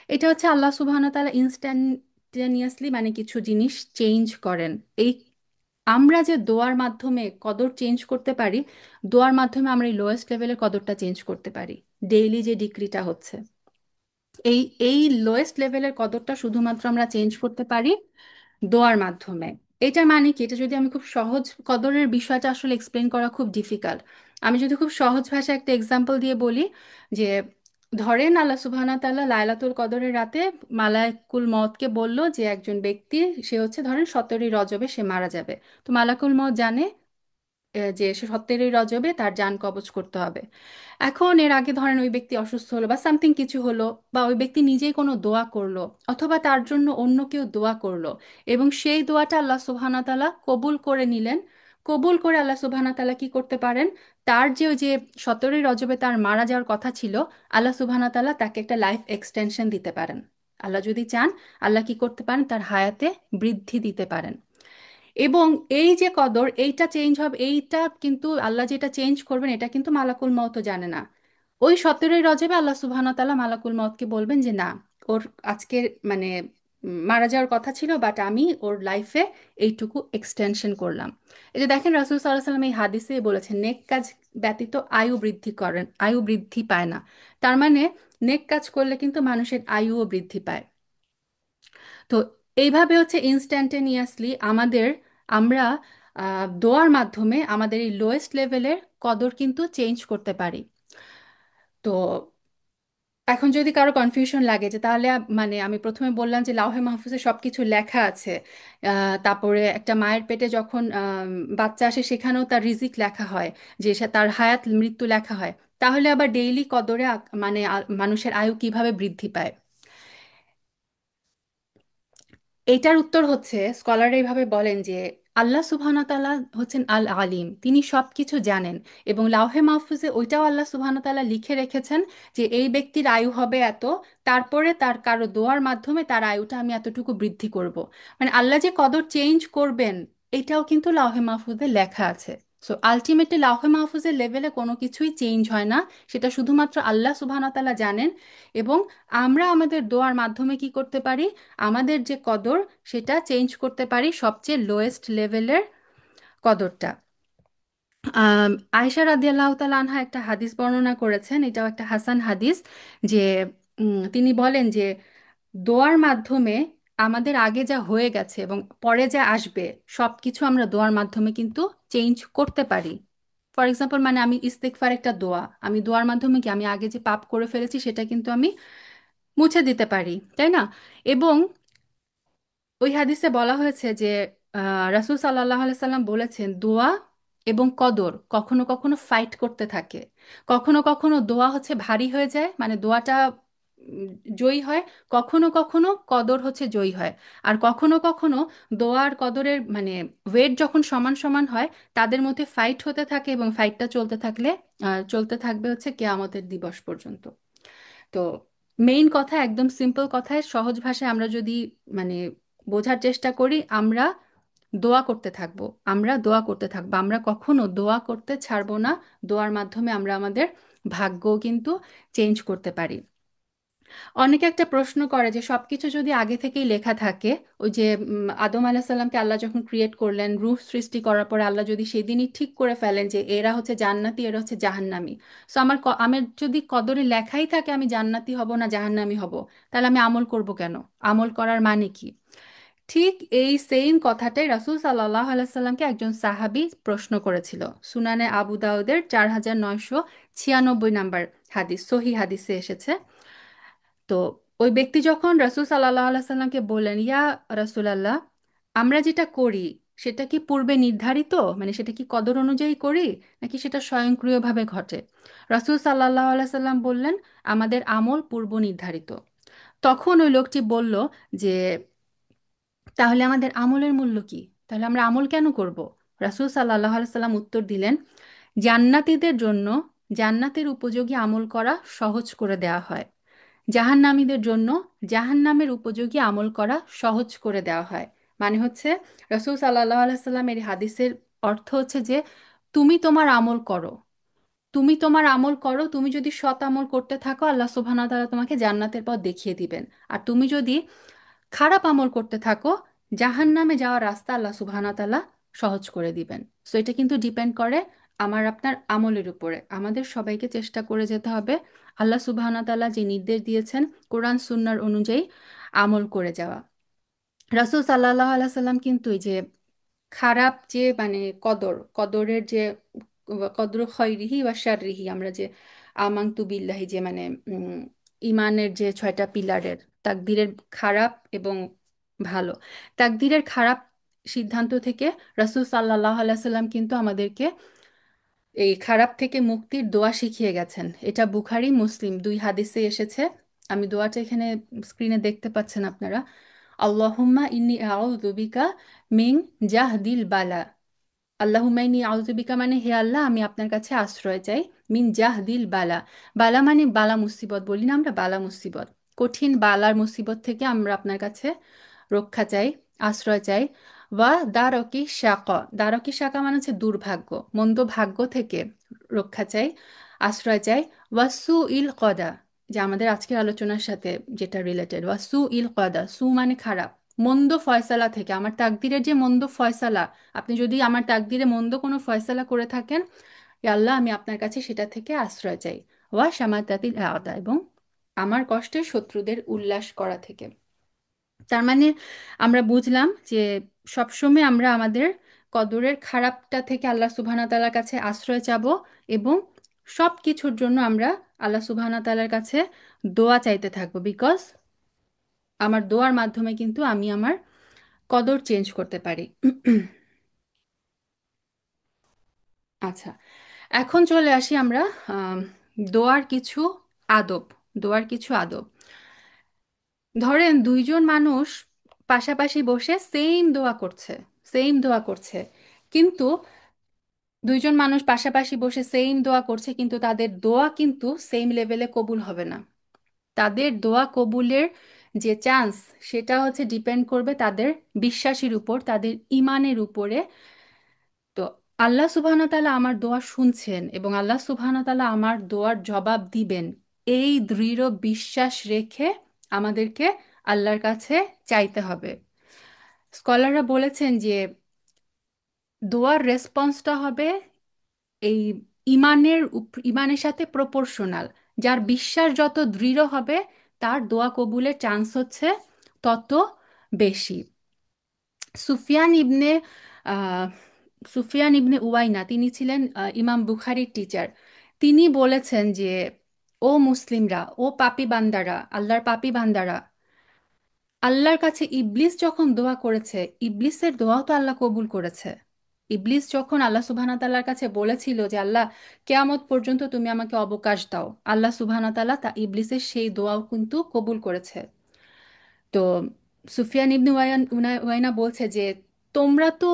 এটা হচ্ছে আল্লাহ সুবহানাহু ওয়া তাআলা ইনস্ট্যান্টানিয়াসলি মানে কিছু জিনিস চেঞ্জ করেন। এই আমরা যে দোয়ার মাধ্যমে কদর চেঞ্জ করতে পারি, দোয়ার মাধ্যমে আমরা এই লোয়েস্ট লেভেলের কদরটা চেঞ্জ করতে পারি। ডেইলি যে ডিগ্রিটা হচ্ছে, এই এই লোয়েস্ট লেভেলের কদরটা শুধুমাত্র আমরা চেঞ্জ করতে পারি দোয়ার মাধ্যমে। এটা মানে কি? এটা যদি আমি খুব সহজ, কদরের বিষয়টা আসলে এক্সপ্লেন করা খুব ডিফিকাল্ট। আমি যদি খুব সহজ ভাষায় একটা এক্সাম্পল দিয়ে বলি, যে ধরেন আল্লাহ সুবহানাহু ওয়া তাআলা লায়লাতুল কদরের রাতে মালাকুল মউতকে বলল যে একজন ব্যক্তি, সে হচ্ছে ধরেন 17ই রজবে সে মারা যাবে। তো মালাকুল মউত জানে যে সে 17ই রজবে তার জান কবজ করতে হবে। এখন এর আগে ধরেন ওই ব্যক্তি অসুস্থ হলো বা সামথিং কিছু হলো, বা ওই ব্যক্তি নিজেই কোনো দোয়া করলো, অথবা তার জন্য অন্য কেউ দোয়া করলো, এবং সেই দোয়াটা আল্লাহ সুবহানাহু ওয়া তাআলা কবুল করে নিলেন। কবুল করে আল্লাহ সুবহানাহু ওয়া তাআলা কি করতে পারেন? তার যে ওই যে 17ই রজবে তার মারা যাওয়ার কথা ছিল, আল্লাহ সুবহানাহু ওয়া তাআলা তাকে একটা লাইফ এক্সটেনশন দিতে পারেন। আল্লাহ যদি চান, আল্লাহ কি করতে পারেন? তার হায়াতে বৃদ্ধি দিতে পারেন। এবং এই যে কদর, এইটা চেঞ্জ হবে, এইটা কিন্তু আল্লাহ যেটা চেঞ্জ করবেন এটা কিন্তু মালাকুল মউতও জানে না। ওই 17ই রজবে আল্লাহ সুবহানাহু ওয়া তাআলা মালাকুল মউতকে বলবেন যে না, ওর আজকে মানে মারা যাওয়ার কথা ছিল, বাট আমি ওর লাইফে এইটুকু এক্সটেনশন করলাম। এই যে দেখেন রাসূল সাল্লাল্লাহু আলাইহি ওয়াসাল্লাম এই হাদিসে বলেছেন নেক কাজ ব্যতীত আয়ু বৃদ্ধি করেন, আয়ু বৃদ্ধি পায় না। তার মানে নেক কাজ করলে কিন্তু মানুষের আয়ুও বৃদ্ধি পায়। তো এইভাবে হচ্ছে ইনস্ট্যান্টেনিয়াসলি আমরা দোয়ার মাধ্যমে আমাদের এই লোয়েস্ট লেভেলের কদর কিন্তু চেঞ্জ করতে পারি। তো এখন যদি কারো কনফিউশন লাগে যে তাহলে মানে আমি প্রথমে বললাম যে লাউহে মাহফুজে সবকিছু লেখা আছে, তারপরে একটা মায়ের পেটে যখন বাচ্চা আসে সেখানেও তার রিজিক লেখা হয়, যে তার হায়াত মৃত্যু লেখা হয়, তাহলে আবার ডেইলি কদরে মানে মানুষের আয়ু কিভাবে বৃদ্ধি পায়? এটার উত্তর হচ্ছে স্কলাররা এইভাবে বলেন যে আল্লাহ সুবহানাহু ওয়া তাআলা হচ্ছেন আল আলিম, তিনি সব কিছু জানেন। এবং লাউহে মাহফুজে ওইটাও আল্লাহ সুবহানাহু ওয়া তাআলা লিখে রেখেছেন যে এই ব্যক্তির আয়ু হবে এত, তারপরে তার কারো দোয়ার মাধ্যমে তার আয়ুটা আমি এতটুকু বৃদ্ধি করব। মানে আল্লাহ যে কদর চেঞ্জ করবেন, এটাও কিন্তু লাউহে মাহফুজে লেখা আছে। সো আলটিমেটলি লাউহে মাহফুজের লেভেলে কোনো কিছুই চেঞ্জ হয় না, সেটা শুধুমাত্র আল্লাহ সুবহানাহু ওয়া তাআলা জানেন। এবং আমরা আমাদের দোয়ার মাধ্যমে কি করতে পারি? আমাদের যে কদর, সেটা চেঞ্জ করতে পারি সবচেয়ে লোয়েস্ট লেভেলের কদরটা। আয়েশা রাদিয়াল্লাহু তাআলা আনহা একটা হাদিস বর্ণনা করেছেন, এটাও একটা হাসান হাদিস, যে তিনি বলেন যে দোয়ার মাধ্যমে আমাদের আগে যা হয়ে গেছে এবং পরে যা আসবে সব কিছু আমরা দোয়ার মাধ্যমে কিন্তু চেঞ্জ করতে পারি। ফর এক্সাম্পল, মানে আমি ইস্তেগফার একটা দোয়া, আমি দোয়ার মাধ্যমে কি আমি আগে যে পাপ করে ফেলেছি সেটা কিন্তু আমি মুছে দিতে পারি, তাই না? এবং ওই হাদিসে বলা হয়েছে যে রাসূল সাল্লাল্লাহু আলাইহি সাল্লাম বলেছেন, দোয়া এবং কদর কখনো কখনো ফাইট করতে থাকে। কখনো কখনো দোয়া হচ্ছে ভারী হয়ে যায়, মানে দোয়াটা উম, জয়ী হয়। কখনো কখনো কদর হচ্ছে জয়ী হয়। আর কখনো কখনো দোয়া আর কদরের মানে ওয়েট যখন সমান সমান হয়, তাদের মধ্যে ফাইট হতে থাকে এবং ফাইটটা চলতে থাকলে চলতে থাকবে হচ্ছে কেয়ামতের দিবস পর্যন্ত। তো মেইন কথা, একদম সিম্পল কথায় সহজ ভাষায় আমরা যদি মানে বোঝার চেষ্টা করি, আমরা দোয়া করতে থাকবো, আমরা দোয়া করতে থাকবো, আমরা কখনো দোয়া করতে ছাড়বো না। দোয়ার মাধ্যমে আমরা আমাদের ভাগ্যও কিন্তু চেঞ্জ করতে পারি। অনেকে একটা প্রশ্ন করে যে সবকিছু যদি আগে থেকেই লেখা থাকে, ওই যে আদম আলাহ সাল্লামকে আল্লাহ যখন ক্রিয়েট করলেন, রূহ সৃষ্টি করার পরে আল্লাহ যদি সেদিনই ঠিক করে ফেলেন যে এরা হচ্ছে জান্নাতি, এরা হচ্ছে জাহান্নামী, সো আমার যদি কদরে লেখাই থাকে আমি জান্নাতি হব না জাহান্নামী হব, তাহলে আমি আমল করব কেন? আমল করার মানে কি? ঠিক এই সেম কথাটাই রাসূল সাল্লাহ আলাইসাল্লামকে একজন সাহাবী প্রশ্ন করেছিল। সুনানে আবু দাউদের 4996 নাম্বার হাদিস, সহি হাদিসে এসেছে। তো ওই ব্যক্তি যখন রাসূল সাল্লাহ আলাইহি সাল্লামকে বললেন, ইয়া রাসূলাল্লাহ, আমরা যেটা করি সেটা কি পূর্বে নির্ধারিত, মানে সেটা কি কদর অনুযায়ী করি নাকি সেটা স্বয়ংক্রিয়ভাবে ঘটে? রাসূল সাল্লাহ আলাইহি সাল্লাম বললেন, আমাদের আমল পূর্ব নির্ধারিত। তখন ওই লোকটি বলল যে তাহলে আমাদের আমলের মূল্য কি? তাহলে আমরা আমল কেন করব? রাসূল সাল্লাহ আলাইহি সাল্লাম উত্তর দিলেন, জান্নাতীদের জন্য জান্নাতের উপযোগী আমল করা সহজ করে দেওয়া হয়, জাহান্নামীদের জন্য জাহান্নামের উপযোগী আমল করা সহজ করে দেওয়া হয়। মানে হচ্ছে, রাসূল সাল্লাল্লাহু আলাইহি সাল্লামের এই হাদিসের অর্থ হচ্ছে যে তুমি তোমার আমল করো, তুমি তোমার আমল করো, তুমি যদি সৎ আমল করতে থাকো আল্লাহ সুবহানাহু ওয়া তাআলা তোমাকে জান্নাতের পথ দেখিয়ে দিবেন। আর তুমি যদি খারাপ আমল করতে থাকো, জাহান্নামে যাওয়ার রাস্তা আল্লাহ সুবহানাহু ওয়া তাআলা সহজ করে দিবেন। সো এটা কিন্তু ডিপেন্ড করে আমার আপনার আমলের উপরে। আমাদের সবাইকে চেষ্টা করে যেতে হবে আল্লাহ সুবহানাহু ওয়া তাআলা যে নির্দেশ দিয়েছেন কোরআন সুন্নাহর অনুযায়ী আমল করে যাওয়া। রাসূল সাল্লাল্লাহু আলাইহি সাল্লাম কিন্তু এই যে খারাপ যে মানে কদরের যে কদর খৈরিহি বা শাররিহি, আমরা যে আমানতু বিল্লাহি, যে মানে ইমানের যে 6টা পিলারের, তাকদীরের খারাপ এবং ভালো, তাকদীরের খারাপ সিদ্ধান্ত থেকে রাসূল সাল্লাল্লাহু আলাইহি সাল্লাম কিন্তু আমাদেরকে এই খারাপ থেকে মুক্তির দোয়া শিখিয়ে গেছেন। এটা বুখারী মুসলিম দুই হাদিসে এসেছে। আমি দোয়াটা এখানে স্ক্রিনে দেখতে পাচ্ছেন আপনারা। আল্লাহুম্মা ইন্নী আউযু বিকা মিন জাহদিল বালা। আল্লাহুম্মা ইন্নী আউযু বিকা মানে হে আল্লাহ, আমি আপনার কাছে আশ্রয় চাই। মিন জাহদিল বালা, বালা মানে বালা মুসিবত বলি না আমরা, বালা মুসিবত, কঠিন বালার মুসিবত থেকে আমরা আপনার কাছে রক্ষা চাই, আশ্রয় চাই। ওয়া দারকি শাকা, দারকি শাকা মানে হচ্ছে দুর্ভাগ্য, মন্দ ভাগ্য থেকে রক্ষা চাই, আশ্রয় চাই। ওয়াসু ইল কদা, যে আমাদের আজকের আলোচনার সাথে যেটা রিলেটেড, ওয়াসু ইল কদা, সু মানে খারাপ, মন্দ ফয়সালা থেকে, আমার তাকদিরের যে মন্দ ফয়সালা, আপনি যদি আমার তাকদিরে মন্দ কোনো ফয়সালা করে থাকেন, ইয়া আল্লাহ আমি আপনার কাছে সেটা থেকে আশ্রয় চাই। ওয়া শামাতাতিল আদা, এবং আমার কষ্টের শত্রুদের উল্লাস করা থেকে। তার মানে আমরা বুঝলাম যে সবসময় আমরা আমাদের কদরের খারাপটা থেকে আল্লাহ সুবহানাহু ওয়া তাআলার কাছে আশ্রয় চাবো, এবং সব কিছুর জন্য আমরা আল্লাহ সুবহানাহু ওয়া তাআলার কাছে দোয়া চাইতে থাকবো, বিকজ আমার দোয়ার মাধ্যমে কিন্তু আমি আমার কদর চেঞ্জ করতে পারি। আচ্ছা, এখন চলে আসি আমরা আম, দোয়ার কিছু আদব, দোয়ার কিছু আদব। ধরেন দুইজন মানুষ পাশাপাশি বসে সেম দোয়া করছে, সেম দোয়া করছে, কিন্তু দুইজন মানুষ পাশাপাশি বসে সেম দোয়া করছে, কিন্তু তাদের দোয়া কিন্তু সেম লেভেলে কবুল হবে না। তাদের দোয়া কবুলের যে চান্স, সেটা হচ্ছে ডিপেন্ড করবে তাদের বিশ্বাসের উপর, তাদের ইমানের উপরে। তো আল্লাহ সুবহানাহু ওয়া তাআলা আমার দোয়া শুনছেন এবং আল্লাহ সুবহানাহু ওয়া তাআলা আমার দোয়ার জবাব দিবেন, এই দৃঢ় বিশ্বাস রেখে আমাদেরকে আল্লাহর কাছে চাইতে হবে। স্কলাররা বলেছেন যে দোয়ার রেসপন্সটা হবে এই ইমানের সাথে প্রপোর্শনাল। যার বিশ্বাস যত দৃঢ় হবে তার দোয়া কবুলের চান্স হচ্ছে তত বেশি। সুফিয়ান ইবনে আহ, সুফিয়ান ইবনে উয়াইনা, তিনি ছিলেন ইমাম বুখারীর টিচার। তিনি বলেছেন যে, ও মুসলিমরা, ও পাপী বান্দারা, আল্লাহর পাপী বান্দারা, আল্লাহর কাছে ইবলিস যখন দোয়া করেছে, ইবলিসের দোয়াও তো আল্লাহ কবুল করেছে। ইবলিস যখন আল্লাহ সুবহানাহু ওয়া তাআলার কাছে বলেছিল যে আল্লাহ, কেয়ামত পর্যন্ত তুমি আমাকে অবকাশ দাও, আল্লাহ সুবহানাহু ওয়া তাআলা তা ইবলিসের সেই দোয়াও কিন্তু কবুল করেছে। তো সুফিয়ান ইবনে ওয়াইনা বলছে যে, তোমরা তো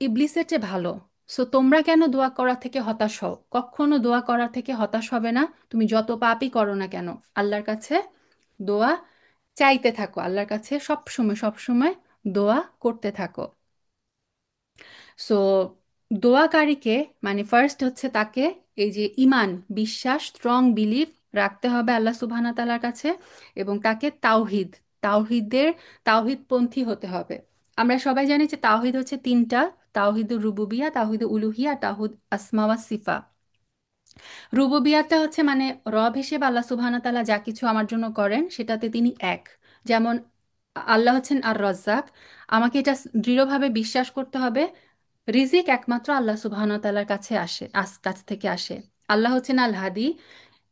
ইবলিসের চেয়ে ভালো, সো তোমরা কেন দোয়া করা থেকে হতাশ হও? কখনো দোয়া করা থেকে হতাশ হবে না। তুমি যত পাপই করো না কেন, আল্লাহর কাছে দোয়া চাইতে থাকো, আল্লাহর কাছে সব সময় সব সময় দোয়া করতে থাকো। সো দোয়াকারীকে, মানে ফার্স্ট হচ্ছে তাকে এই যে ইমান, বিশ্বাস, স্ট্রং বিলিফ রাখতে হবে আল্লাহ সুবহানাহু ওয়া তাআলার কাছে, এবং তাকে তাওহিদ, তাওহিদের তাওহিদপন্থী হতে হবে। আমরা সবাই জানি যে তাওহিদ হচ্ছে তিনটা: তাওহিদুর রুবুবিয়া, তাওহিদুল উলুহিয়া, তাওহিদ আসমা ওয়াস সিফা। রুবুবিয়াতটা হচ্ছে মানে রব হিসেবে আল্লাহ সুবহানাহু ওয়া তাআলা যা কিছু আমার জন্য করেন সেটাতে তিনি এক। যেমন আল্লাহ হচ্ছেন আর রাজ্জাক, আমাকে এটা দৃঢ়ভাবে বিশ্বাস করতে হবে, রিজিক একমাত্র আল্লাহ সুবহানাহু ওয়া তাআলার কাছে আসে, কাছ থেকে আসে। আল্লাহ হচ্ছেন আল হাদি,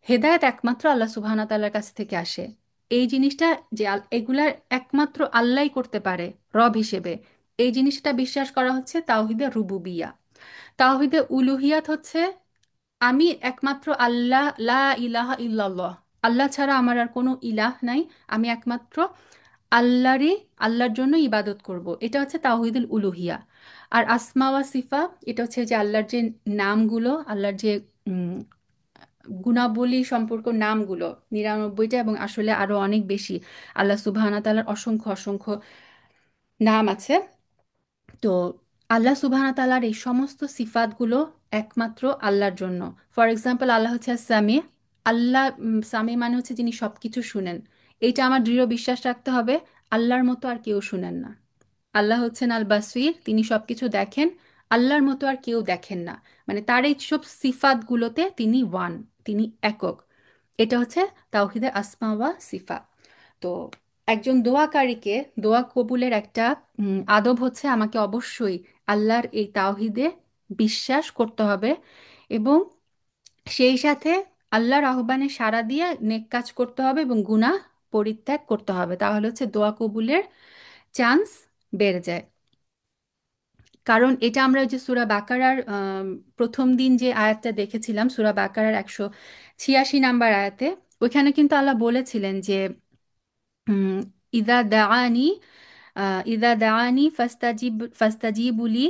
হেদায়েত একমাত্র আল্লাহ সুবহানাহু ওয়া তাআলার কাছ থেকে আসে। এই জিনিসটা যে এগুলার একমাত্র আল্লাহই করতে পারে রব হিসেবে, এই জিনিসটা বিশ্বাস করা হচ্ছে তাওহিদে রুবুবিয়া। তাওহিদে উলুহিয়াত হচ্ছে, আমি একমাত্র আল্লাহ, লা ইলাহা ইল্লাল্লাহ, আল্লাহ ছাড়া আমার আর কোনো ইলাহ নাই, আমি একমাত্র আল্লাহরই, আল্লাহর জন্য ইবাদত করব, এটা হচ্ছে তাওহিদুল উলুহিয়া। আর আসমা ওয়া সিফা, এটা হচ্ছে যে আল্লাহর যে নামগুলো, আল্লাহর যে উম, গুণাবলী সম্পর্ক নামগুলো 99টা, এবং আসলে আরো অনেক বেশি, আল্লাহ সুবহানাহু ওয়া তাআলার অসংখ্য অসংখ্য নাম আছে। তো আল্লাহ সুবহানাহু ওয়া তাআলার এই সমস্ত সিফাতগুলো একমাত্র আল্লাহর জন্য। ফর এক্সাম্পল, আল্লাহ হচ্ছে সামি, আল্লাহ সামি মানে হচ্ছে যিনি সবকিছু শুনেন। এইটা আমার দৃঢ় বিশ্বাস রাখতে হবে, আল্লাহর মতো আর কেউ শুনেন না। আল্লাহ হচ্ছেন আল বাসির, তিনি সবকিছু দেখেন, আল্লাহর মতো আর কেউ দেখেন না। মানে তার এই সব সিফাতগুলোতে তিনি ওয়ান, তিনি একক। এটা হচ্ছে তাওহিদে আসমা ওয়া সিফা। তো একজন দোয়াকারীকে দোয়া কবুলের একটা আদব হচ্ছে, আমাকে অবশ্যই আল্লাহর এই তাওহিদে বিশ্বাস করতে হবে, এবং সেই সাথে আল্লাহর আহ্বানে সাড়া দিয়ে নেক কাজ করতে হবে এবং গুনাহ পরিত্যাগ করতে হবে। তাহলে হচ্ছে দোয়া কবুলের চান্স বেড়ে যায়। কারণ এটা আমরা ওই যে সূরা বাকারার প্রথম দিন যে আয়াতটা দেখেছিলাম, সূরা বাকারার 186 নাম্বার আয়াতে, ওইখানে কিন্তু আল্লাহ বলেছিলেন যে উম, ইদা দাআনি ইদা দাআনি ফাস্তাজিবুলি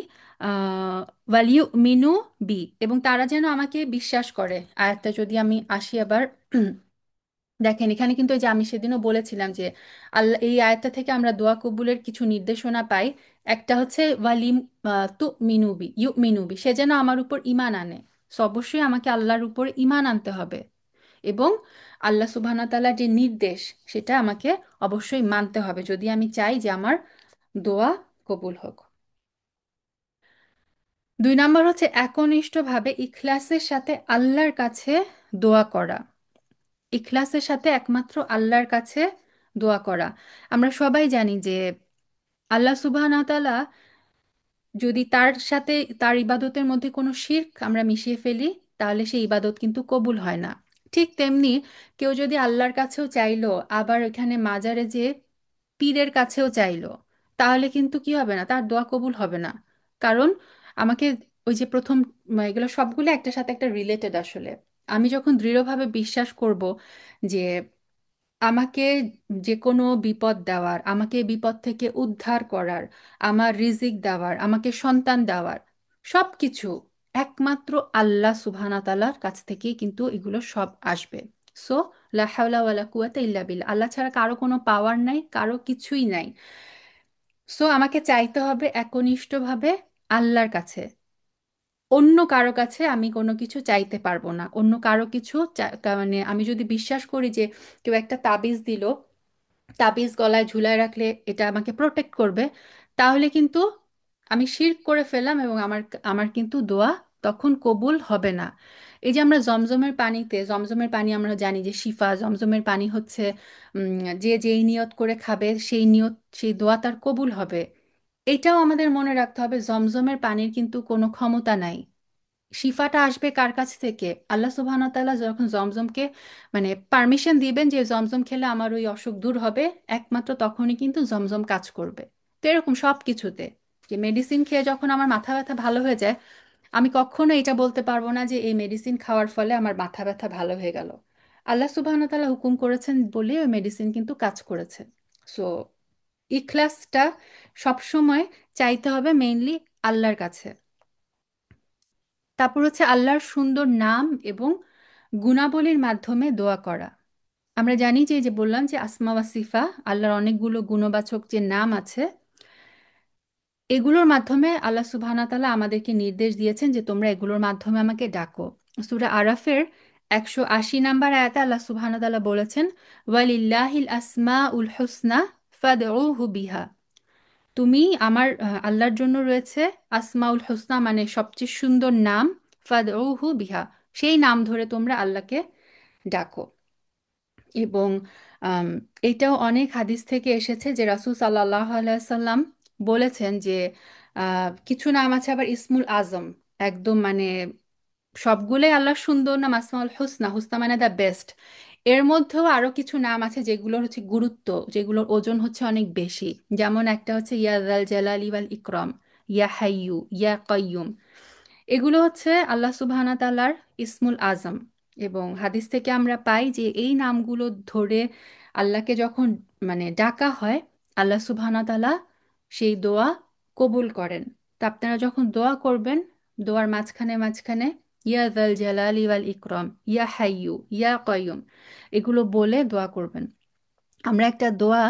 ওয়ালিউমিনু বি, এবং তারা যেন আমাকে বিশ্বাস করে। আয়াতটা যদি আমি আসি আবার, দেখেন এখানে কিন্তু এই যে আমি সেদিনও বলেছিলাম যে আল্লাহ, এই আয়াতটা থেকে আমরা দোয়া কবুলের কিছু নির্দেশনা পাই। একটা হচ্ছে ওয়ালিম তু মিনুবি, ইউ মিনুবি, সে যেন আমার উপর ইমান আনে। সো অবশ্যই আমাকে আল্লাহর উপর ইমান আনতে হবে, এবং আল্লাহ সুবহানাহু ওয়া তাআলার যে নির্দেশ সেটা আমাকে অবশ্যই মানতে হবে যদি আমি চাই যে আমার দোয়া কবুল হোক। 2 নম্বর হচ্ছে একনিষ্ঠভাবে ইখলাসের সাথে আল্লাহর কাছে দোয়া করা। ইখলাসের সাথে একমাত্র আল্লাহর কাছে দোয়া করা। আমরা সবাই জানি যে আল্লাহ সুবহানাহু ওয়া তাআলা, যদি তার সাথে তার ইবাদতের মধ্যে কোনো শিরক আমরা মিশিয়ে ফেলি, তাহলে সেই ইবাদত কিন্তু কবুল হয় না। ঠিক তেমনি কেউ যদি আল্লাহর কাছেও চাইলো, আবার এখানে মাজারে যে পীরের কাছেও চাইলো, তাহলে কিন্তু কি হবে না, তার দোয়া কবুল হবে না। কারণ আমাকে ওই যে প্রথম, এগুলো সবগুলো একটার সাথে একটা রিলেটেড আসলে। আমি যখন দৃঢ়ভাবে বিশ্বাস করব যে আমাকে যে কোনো বিপদ দেওয়ার, আমাকে বিপদ থেকে উদ্ধার করার, আমার রিজিক দেওয়ার, আমাকে সন্তান দেওয়ার, সব কিছু একমাত্র আল্লাহ সুবহানাহু ওয়া তাআলার কাছ থেকেই কিন্তু এগুলো সব আসবে। সো লা হাওলা ওয়ালা কুওয়াতা ইল্লা বিল্লাহ, আল্লাহ ছাড়া কারো কোনো পাওয়ার নাই, কারো কিছুই নাই। সো আমাকে চাইতে হবে একনিষ্ঠভাবে আল্লাহর কাছে। অন্য কারো কাছে আমি কোনো কিছু চাইতে পারবো না। অন্য কারো কিছু মানে আমি যদি বিশ্বাস করি যে কেউ একটা তাবিজ দিল, তাবিজ গলায় ঝুলায় রাখলে এটা আমাকে প্রোটেক্ট করবে, তাহলে কিন্তু আমি শিরক করে ফেললাম, এবং আমার আমার কিন্তু দোয়া তখন কবুল হবে না। এই যে আমরা জমজমের পানিতে, জমজমের পানি আমরা জানি যে শিফা, জমজমের পানি হচ্ছে যে যেই নিয়ত করে খাবে সেই নিয়ত, সেই দোয়া তার কবুল হবে। এটাও আমাদের মনে রাখতে হবে, জমজমের পানির কিন্তু কোনো ক্ষমতা নাই। শিফাটা আসবে কার কাছ থেকে? আল্লাহ সুবহানাহু ওয়া তাআলা যখন জমজমকে মানে পারমিশন দিবেন যে জমজম খেলে আমার ওই অসুখ দূর হবে, একমাত্র তখনই কিন্তু জমজম কাজ করবে। তো এরকম সব কিছুতে, যে মেডিসিন খেয়ে যখন আমার মাথা ব্যথা ভালো হয়ে যায়, আমি কখনো এটা বলতে পারবো না যে এই মেডিসিন খাওয়ার ফলে আমার মাথা ব্যথা ভালো হয়ে গেল। আল্লাহ সুবহানাহু ওয়া তাআলা হুকুম করেছেন বলে ওই মেডিসিন কিন্তু কাজ করেছে। সো ইখলাসটা সবসময় চাইতে হবে মেইনলি আল্লাহর কাছে। তারপর হচ্ছে আল্লাহর সুন্দর নাম এবং গুণাবলীর মাধ্যমে দোয়া করা। আমরা জানি যে এই যে বললাম যে আসমা ওয়া সিফা, আল্লাহর অনেকগুলো গুণবাচক যে নাম আছে, এগুলোর মাধ্যমে আল্লাহ সুবহানাহু ওয়া তাআলা আমাদেরকে নির্দেশ দিয়েছেন যে তোমরা এগুলোর মাধ্যমে আমাকে ডাকো। সূরা আরাফের 180 নম্বর আয়াতে আল্লাহ সুবহানাহু ওয়া তাআলা বলেছেন, ওয়ালিল্লাহিল আসমাউল হুসনা ফাদউহু বিহা। তুমি আমার আল্লাহর জন্য রয়েছে আসমাউল হোসনা, মানে সবচেয়ে সুন্দর নাম, ফাদউহু বিহা, সেই নাম ধরে তোমরা আল্লাহকে ডাকো। এবং আম, এটাও অনেক হাদিস থেকে এসেছে যে রাসূল সাল্লাল্লাহু আলাইহি সাল্লাম বলেছেন যে কিছু নাম আছে আবার ইসমুল আজম, একদম মানে সবগুলোই আল্লাহর সুন্দর নাম, আসমাউল হুসনা, হুসনা মানে দ্য বেস্ট। এর মধ্যেও আরো কিছু নাম আছে যেগুলোর হচ্ছে গুরুত্ব, যেগুলোর ওজন হচ্ছে অনেক বেশি। যেমন একটা হচ্ছে ইয়া যাল জালালি ওয়াল ইকরাম, ইয়া হাইয়ু, ইয়া কাইয়ুম। এগুলো হচ্ছে আল্লাহ সুবহানাহু ওয়া তাআলার ইসমুল আজম। এবং হাদিস থেকে আমরা পাই যে এই নামগুলো ধরে আল্লাহকে যখন মানে ডাকা হয়, আল্লাহ সুবহানাহু ওয়া তাআলা সেই দোয়া কবুল করেন। তা আপনারা যখন দোয়া করবেন, দোয়ার মাঝখানে মাঝখানে ইয়া যাল জালালি ওয়াল ইকরাম, ইয়া হাইয়ু, ইয়া কাইয়ুম, এগুলো বলে দোয়া করবেন। আমরা একটা দোয়া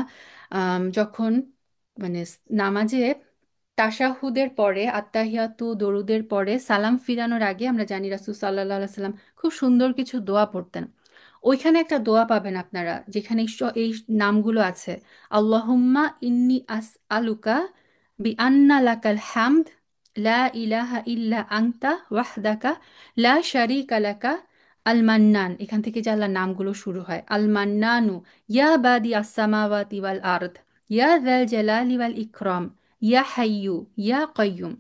যখন মানে নামাজে তাশাহুদের পরে, আত্তাহিয়াতু দরুদের পরে সালাম ফিরানোর আগে আমরা জানি রাসূল সাল্লাল্লাহু আলাইহি সাল্লাম খুব সুন্দর কিছু দোয়া পড়তেন। ওইখানে একটা দোয়া পাবেন আপনারা যেখানে এই নামগুলো আছে। আল্লাহুম্মা ইন্নি আস আলুকা বি আন্না লাকাল হামদ লা ইলাহা ইল্লা আনতা ওয়াহদাকা লা শারীকা লাকা আল মান্নান। এখান থেকে যে আল্লাহর নামগুলো শুরু হয়, আল মান্নানু, ইয়া বাদি আসসামাওয়াতি ওয়াল আরদ, ইয়া যাল জালালি ওয়াল ইকরাম, ইয়া হাইয়ু, ইয়া কাইয়ুম।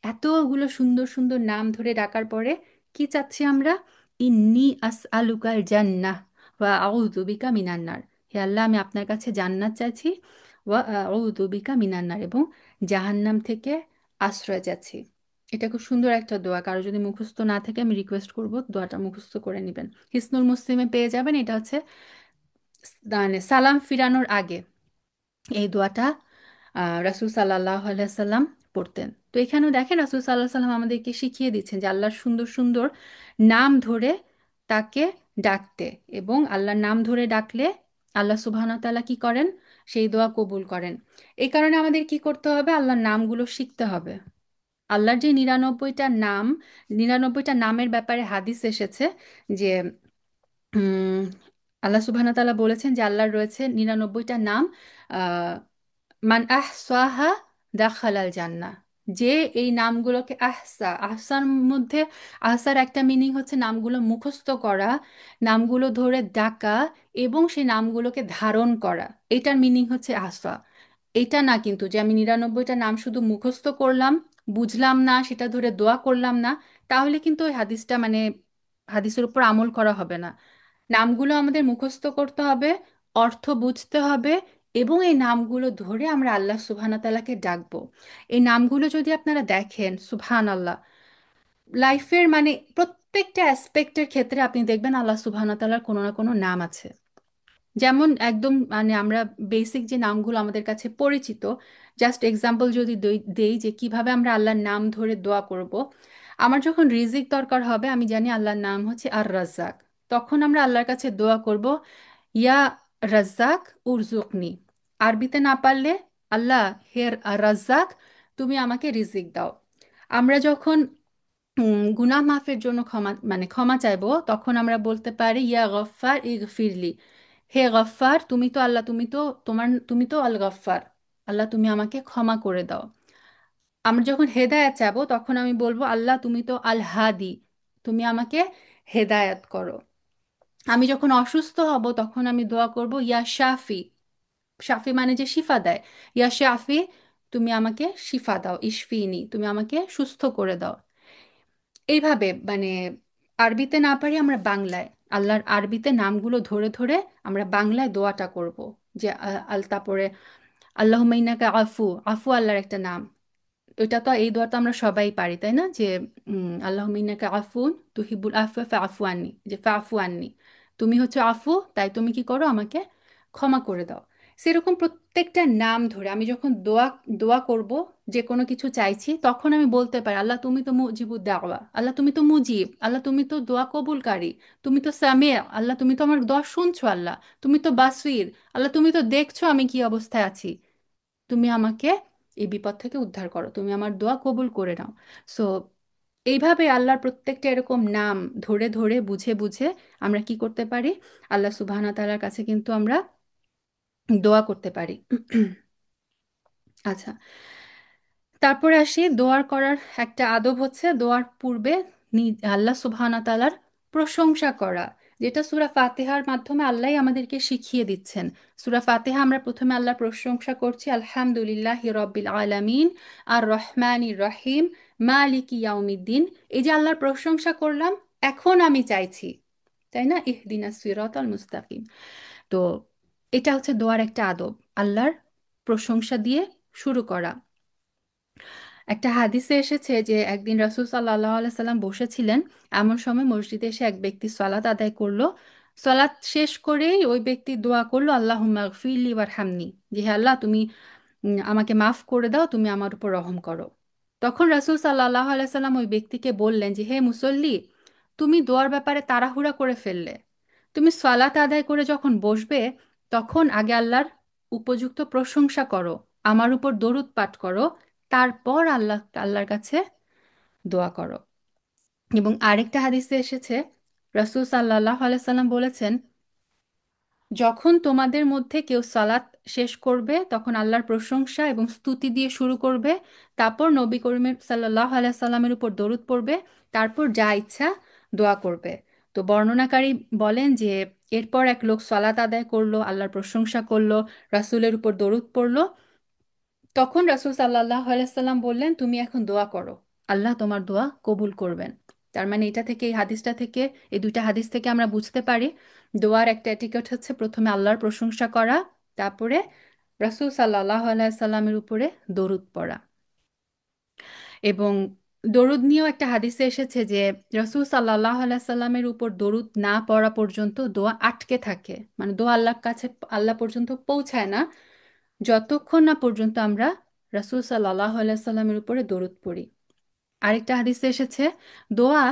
এতগুলো সুন্দর সুন্দর নাম ধরে ডাকার পরে কি চাচ্ছি আমরা? ইন্নি আস আলুকাল জান্নাহ ওয়া আউযু বিকা মিনান নার। হে আল্লাহ, আমি আপনার কাছে জান্নাত চাইছি, ওয়া আউযু বিকা মিনান নার, এবং জাহান্নাম থেকে আশ্রয় চাচ্ছি। এটা খুব সুন্দর একটা দোয়া। কারো যদি মুখস্থ না থাকে আমি রিকোয়েস্ট করব দোয়াটা মুখস্থ করে নেবেন। হিসনুল মুসলিমে পেয়ে যাবেন। এটা হচ্ছে মানে সালাম ফিরানোর আগে এই দোয়াটা রাসূল সাল্লাল্লাহু আলাইহি সাল্লাম পড়তেন। তো এখানেও দেখেন রাসূল সাল্লাল্লাহু আলাইহি সাল্লাম আমাদেরকে শিখিয়ে দিচ্ছেন যে আল্লাহর সুন্দর সুন্দর নাম ধরে তাকে ডাকতে, এবং আল্লাহর নাম ধরে ডাকলে আল্লাহ সুবহানাহু ওয়া তাআলা কি করেন? সেই দোয়া কবুল করেন। এই কারণে আমাদের কি করতে হবে? আল্লাহর নামগুলো শিখতে হবে। আল্লাহর যে 99টা নাম, 99টা নামের ব্যাপারে হাদিস এসেছে যে উম, আল্লাহ সুবহানাহু ওয়া তাআলা বলেছেন যে আল্লাহর রয়েছে 99টা নাম। আহ, মান আহসাহা দাখালাল জান্নাহ। যে এই নামগুলোকে আহসার মধ্যে, আহসার একটা মিনিং হচ্ছে নামগুলো মুখস্থ করা, নামগুলো ধরে ডাকা, এবং সেই নামগুলোকে ধারণ করা। এটার মিনিং হচ্ছে আহসা। এটা না কিন্তু যে আমি 99টা নাম শুধু মুখস্থ করলাম, বুঝলাম না, সেটা ধরে দোয়া করলাম না, তাহলে কিন্তু ওই হাদিসটা মানে হাদিসের উপর আমল করা হবে না। নামগুলো আমাদের মুখস্থ করতে হবে, অর্থ বুঝতে হবে, এবং এই নামগুলো ধরে আমরা আল্লাহ সুবহানাহু তাআলাকে ডাকবো। এই নামগুলো যদি আপনারা দেখেন, সুবহান আল্লাহ, লাইফের মানে প্রত্যেকটা অ্যাসপেক্টের ক্ষেত্রে আপনি দেখবেন আল্লাহ সুবহানাহু তাআলার কোনো না কোনো নাম আছে। যেমন একদম মানে আমরা বেসিক যে নামগুলো আমাদের কাছে পরিচিত, জাস্ট এক্সাম্পল যদি দেই যে কিভাবে আমরা আল্লাহর নাম ধরে দোয়া করব। আমার যখন রিজিক দরকার হবে, আমি জানি আল্লাহর নাম হচ্ছে আর রাজ্জাক, তখন আমরা আল্লাহর কাছে দোয়া করব, ইয়া রাজ্জাক উরজুকনি। আরবিতে না পারলে, আল্লাহ হে রাজ্জাক, তুমি আমাকে রিজিক দাও। আমরা যখন গুনাহ মাফের জন্য ক্ষমা মানে ক্ষমা চাইবো, তখন আমরা বলতে পারি ইয়া গফফার ইগফিরলি। হে গফফার, তুমি তো আল্লাহ, তুমি তো আল গফফার, আল্লাহ তুমি আমাকে ক্ষমা করে দাও। আমরা যখন হেদায়েত চাবো তখন আমি বলবো আল্লাহ তুমি তো আল হাদি, তুমি আমাকে হেদায়েত করো। আমি যখন অসুস্থ হব তখন আমি দোয়া করব ইয়া শাফি, শাফি মানে যে শিফা দেয়, ইয়া শাফি তুমি আমাকে শিফা দাও, ইশফিনি তুমি আমাকে সুস্থ করে দাও। এইভাবে মানে আরবিতে না পারি আমরা বাংলায় আল্লাহর আরবিতে নামগুলো ধরে ধরে আমরা বাংলায় দোয়াটা করব। যে তারপরে আল্লাহুম্মা ইন্নাকা আফু, আফু আল্লাহর একটা নাম। ওইটা তো এই দোয়াটা আমরা সবাই পারি তাই না, যে আল্লাহুম্মা ইন্নাকা আফুন তুহিব্বুল আফওয়া ফাআফু আন্নি, যে ফাআফু আন্নি, তুমি হচ্ছে আফু তাই তুমি কি করো আমাকে ক্ষমা করে দাও। সেরকম প্রত্যেকটা নাম ধরে আমি যখন দোয়া দোয়া করব, যে কোনো কিছু চাইছি, তখন আমি বলতে পারি আল্লাহ তুমি তো মুজিবুদ দাওয়া, আল্লাহ তুমি তো মুজিব, আল্লাহ তুমি তো দোয়া কবুলকারী, তুমি তো সামিয়া, আল্লাহ তুমি তো আমার দোয়া শুনছো, আল্লাহ তুমি তো বাসির, আল্লাহ তুমি তো দেখছো আমি কি অবস্থায় আছি, তুমি আমাকে এই বিপদ থেকে উদ্ধার করো, তুমি আমার দোয়া কবুল করে নাও। সো এইভাবে আল্লাহর প্রত্যেকটা এরকম নাম ধরে ধরে বুঝে বুঝে আমরা কি করতে পারি, আল্লাহ সুবহানাহু ওয়া তাআলার কাছে কিন্তু আমরা দোয়া করতে পারি। আচ্ছা, তারপরে আসি দোয়ার করার একটা আদব হচ্ছে দোয়ার পূর্বে আল্লাহ সুবহানাহু ওয়া তাআলার প্রশংসা করা, যেটা সূরা ফাতিহার মাধ্যমে আল্লাহ আমাদেরকে শিখিয়ে দিচ্ছেন। সূরা ফাতিহা আমরা প্রথমে আল্লাহর প্রশংসা করছি, আলহামদুলিল্লাহি রাব্বিল আলামিন আর রহমানির রহিম মালিকি ইয়াউমিদ্দিন। এই যে আল্লাহর প্রশংসা করলাম, এখন আমি চাইছি, তাই না, ইহদিনাস সিরাতাল মুস্তাকিম। তো এটা হচ্ছে দোয়ার একটা আদব, আল্লাহর প্রশংসা দিয়ে শুরু করা। একটা হাদিসে এসেছে যে একদিন রাসূল সাল্লাল্লাহু আলাইহি সাল্লাম বসেছিলেন, এমন সময় মসজিদে এসে এক ব্যক্তি সালাত আদায় করলো। সালাত শেষ করেই ওই ব্যক্তি দোয়া করলো আল্লাহুম্মা গফিরলি ওয়ারহামনি, যে হে আল্লাহ তুমি আমাকে মাফ করে দাও, তুমি আমার উপর রহম করো। তখন রাসূল সাল্লাল্লাহু আলাইহি সাল্লাম ওই ব্যক্তিকে বললেন যে হে মুসল্লি, তুমি দোয়ার ব্যাপারে তাড়াহুড়া করে ফেললে, তুমি সালাত আদায় করে যখন বসবে তখন আগে আল্লাহর উপযুক্ত প্রশংসা করো, আমার উপর দরুদ পাঠ করো, তারপর আল্লাহর কাছে দোয়া করো। এবং আরেকটা হাদিসে এসেছে রাসূল সাল্লাল্লাহু আলাইহি সাল্লাম বলেছেন, যখন তোমাদের মধ্যে কেউ সালাত শেষ করবে তখন আল্লাহর প্রশংসা এবং স্তুতি দিয়ে শুরু করবে, তারপর নবী করিম সাল্লাল্লাহু আলাইহি সাল্লামের উপর দরুদ পড়বে, তারপর যা ইচ্ছা দোয়া করবে। তো বর্ণনাকারী বলেন যে এরপর এক লোক সালাত আদায় করলো, আল্লাহর প্রশংসা করলো, রাসূলের উপর দরুদ পড়লো, তখন রাসূল সাল্লাল্লাহু আলাইহি সাল্লাম বললেন তুমি এখন দোয়া করো, আল্লাহ তোমার দোয়া কবুল করবেন। তার মানে এটা থেকে, এই হাদিসটা থেকে, এই দুইটা হাদিস থেকে আমরা বুঝতে পারি দোয়ার একটা এটিকেট হচ্ছে প্রথমে আল্লাহর প্রশংসা করা, তারপরে রাসূল সাল্লাল্লাহু আলাইহি সাল্লামের উপরে দরুদ পড়া। এবং দরুদ নিয়েও একটা হাদিসে এসেছে যে রাসূল সাল্লাল্লাহু আলাইহি সাল্লামের উপর দরুদ না পড়া পর্যন্ত দোয়া আটকে থাকে, মানে দোয়া আল্লাহর কাছে, আল্লাহ পর্যন্ত পৌঁছায় না যতক্ষণ না পর্যন্ত আমরা রাসূল সাল্লাল্লাহু আলাইহি সাল্লামের উপরে দরুদ পড়ি। আরেকটা হাদিসে এসেছে দোয়া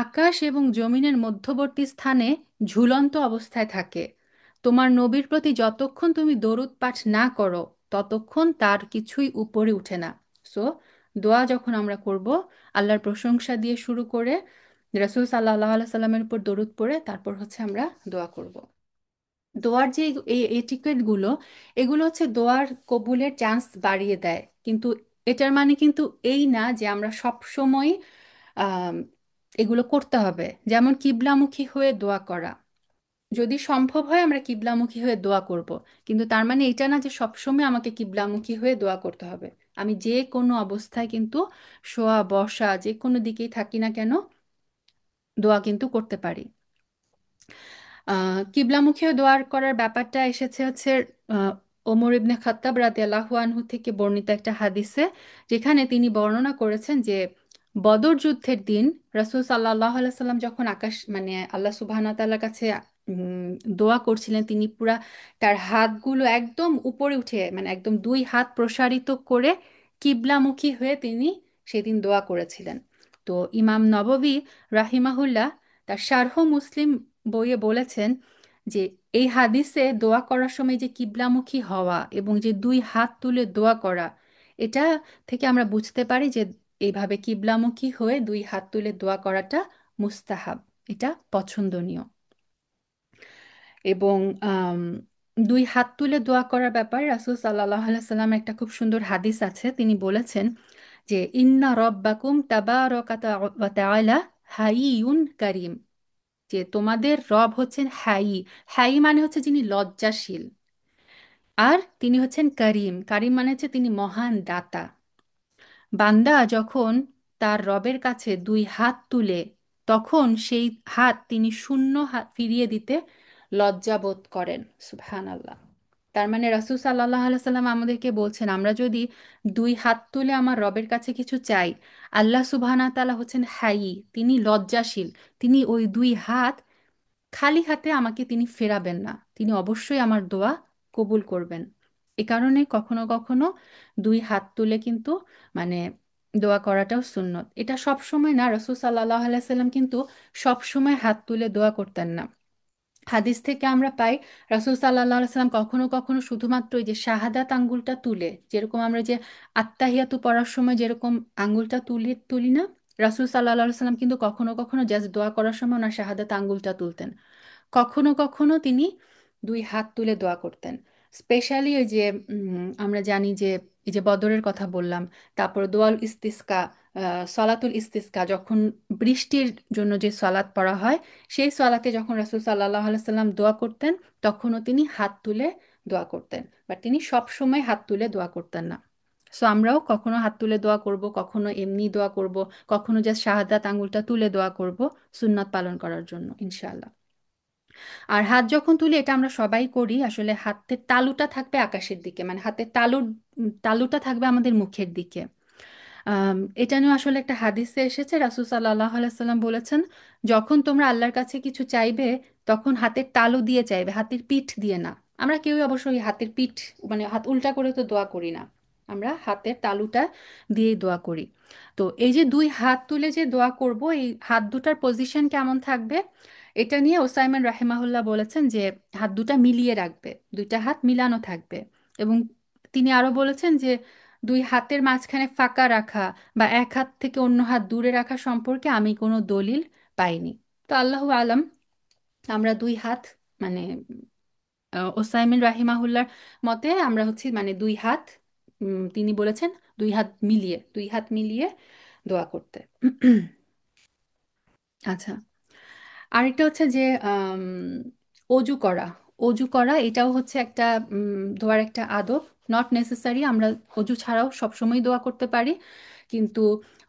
আকাশ এবং জমিনের মধ্যবর্তী স্থানে ঝুলন্ত অবস্থায় থাকে, তোমার নবীর প্রতি যতক্ষণ তুমি দরুদ পাঠ না করো ততক্ষণ তার কিছুই উপরে উঠে না। সো দোয়া যখন আমরা করব আল্লাহর প্রশংসা দিয়ে শুরু করে রাসূল সাল্লাল্লাহু আলাইহি সাল্লামের উপর দরুদ পড়ে তারপর হচ্ছে আমরা দোয়া করব। দোয়ার যে এই এটিকেট গুলো, এগুলো হচ্ছে দোয়ার কবুলের চান্স বাড়িয়ে দেয়, কিন্তু এটার মানে কিন্তু এই না যে আমরা সব সময় আহ এগুলো করতে হবে। যেমন কিবলামুখী হয়ে দোয়া করা, যদি সম্ভব হয় আমরা কিবলামুখী হয়ে দোয়া করব, কিন্তু তার মানে এটা না যে সবসময় আমাকে কিবলামুখী হয়ে দোয়া করতে হবে। আমি যে কোনো অবস্থায় কিন্তু শোয়া বসা যে কোনো দিকেই থাকি না কেন দোয়া কিন্তু করতে পারি। কিবলামুখী দোয়ার করার ব্যাপারটা এসেছে হচ্ছে আহ, ওমর ইবনে খাত্তাব রাদিয়াল্লাহু আনহু থেকে বর্ণিত একটা হাদিসে, যেখানে তিনি বর্ণনা করেছেন যে বদর যুদ্ধের দিন রাসূল সাল্লাল্লাহু আলাইহি সাল্লাম যখন আকাশ মানে আল্লাহ সুবহানাহু ওয়া তাআলার কাছে উম, দোয়া করছিলেন, তিনি পুরা তার হাতগুলো একদম উপরে উঠে মানে একদম দুই হাত প্রসারিত করে কিবলামুখী হয়ে তিনি সেদিন দোয়া করেছিলেন। তো ইমাম নববী রাহিমাহুল্লাহ তার শারহ মুসলিম বইয়ে বলেছেন যে এই হাদিসে দোয়া করার সময় যে কিবলামুখী হওয়া এবং যে দুই হাত তুলে দোয়া করা, এটা থেকে আমরা বুঝতে পারি যে এইভাবে কিবলামুখী হয়ে দুই হাত তুলে দোয়া করাটা মুস্তাহাব, এটা পছন্দনীয়। এবং আম, দুই হাত তুলে দোয়া করার ব্যাপারে রাসূল সাল্লাল্লাহু আলাইহি সাল্লাম একটা খুব সুন্দর হাদিস আছে, তিনি বলেছেন যে ইন্না রব্বাকুম তাবারাকা ওয়া তাআলা হাইয়ুন কারীম, যে তোমাদের রব হচ্ছেন হাই। হাই মানে হচ্ছে যিনি লজ্জাশীল, আর তিনি হচ্ছেন করিম। করিম মানে হচ্ছে তিনি মহান দাতা। বান্দা যখন তার রবের কাছে দুই হাত তুলে, তখন সেই হাত তিনি শূন্য হাত ফিরিয়ে দিতে লজ্জাবোধ করেন। সুবহানাল্লাহ। তার মানে রাসূল সাল্লাল্লাহু আলাইহি সাল্লাম আমাদেরকে বলছেন, আমরা যদি দুই হাত তুলে আমার রবের কাছে কিছু চাই, আল্লাহ সুবহানাহু ওয়া তাআলা হচ্ছেন হাই, তিনি লজ্জাশীল, তিনি ওই দুই হাত খালি হাতে আমাকে তিনি ফেরাবেন না, তিনি অবশ্যই আমার দোয়া কবুল করবেন। এ কারণে কখনো কখনো দুই হাত তুলে কিন্তু মানে দোয়া করাটাও সুন্নত। এটা সব সময় না, রাসূল সাল্লাল্লাহু আলাইহি সাল্লাম কিন্তু সব সময় হাত তুলে দোয়া করতেন না। হাদিস থেকে আমরা পাই রাসূল সাল্লাল্লাহু আলাইহি সাল্লাম কখনো কখনো শুধুমাত্র ওই যে শাহাদাত আঙ্গুলটা তুলে, যেরকম আমরা যে আত্তাহিয়াতু পড়ার সময় যেরকম আঙ্গুলটা তুলি না, রাসূল সাল্লাল্লাহু আলাইহি সাল্লাম কিন্তু কখনো কখনো জাস্ট দোয়া করার সময় না শাহাদাত আঙ্গুলটা তুলতেন। কখনো কখনো তিনি দুই হাত তুলে দোয়া করতেন। স্পেশালি ওই যে আমরা জানি যে এই যে বদরের কথা বললাম, তারপর দোয়াল ইস্তিসকা, সলাতুল ইস্তিসকা, যখন বৃষ্টির জন্য যে সলাত পড়া হয়, সেই সলাতে যখন রাসূল সাল্লাল্লাহু আলাইহি সাল্লাম দোয়া করতেন, তখনও তিনি হাত তুলে দোয়া করতেন। বাট তিনি সব সময় হাত তুলে দোয়া করতেন না। সো আমরাও কখনো হাত তুলে দোয়া করব, কখনো এমনি দোয়া করব, কখনো জাস্ট শাহাদাত আঙ্গুলটা তুলে দোয়া করব, সুন্নাত পালন করার জন্য ইনশাআল্লাহ। আর হাত যখন তুলি, এটা আমরা সবাই করি, আসলে হাতের তালুটা থাকবে আকাশের দিকে, মানে হাতের তালুটা থাকবে আমাদের মুখের দিকে। এটা নিয়ে আসলে একটা হাদিসে এসেছে, রাসূল সাল্লাল্লাহু আলাইহি সাল্লাম বলেছেন, যখন তোমরা আল্লাহর কাছে কিছু চাইবে, তখন হাতের তালু দিয়ে চাইবে, হাতের পিঠ দিয়ে না। আমরা কেউই অবশ্যই হাতের পিঠ মানে হাত উল্টা করে তো দোয়া করি না, আমরা হাতের তালুটা দিয়েই দোয়া করি। তো এই যে দুই হাত তুলে যে দোয়া করব, এই হাত দুটার পজিশন কেমন থাকবে, এটা নিয়ে ওসাইমিন রাহিমাহুল্লাহ বলেছেন যে হাত দুটা মিলিয়ে রাখবে, দুইটা হাত মিলানো থাকবে। এবং তিনি আরো বলেছেন যে দুই হাতের মাঝখানে ফাঁকা রাখা বা এক হাত থেকে অন্য হাত দূরে রাখা সম্পর্কে আমি কোনো দলিল পাইনি। তো আল্লাহু আলাম, আমরা দুই হাত মানে ওসাইমিন রাহিমাহুল্লাহর মতে আমরা হচ্ছে মানে দুই হাত, তিনি বলেছেন দুই হাত মিলিয়ে দোয়া করতে। আচ্ছা, আরেকটা হচ্ছে যে আম, অজু করা। অজু করা এটাও হচ্ছে একটা দোয়ার একটা আদব। নট নেসেসারি আমরা অজু ছাড়াও সবসময় দোয়া করতে পারি, কিন্তু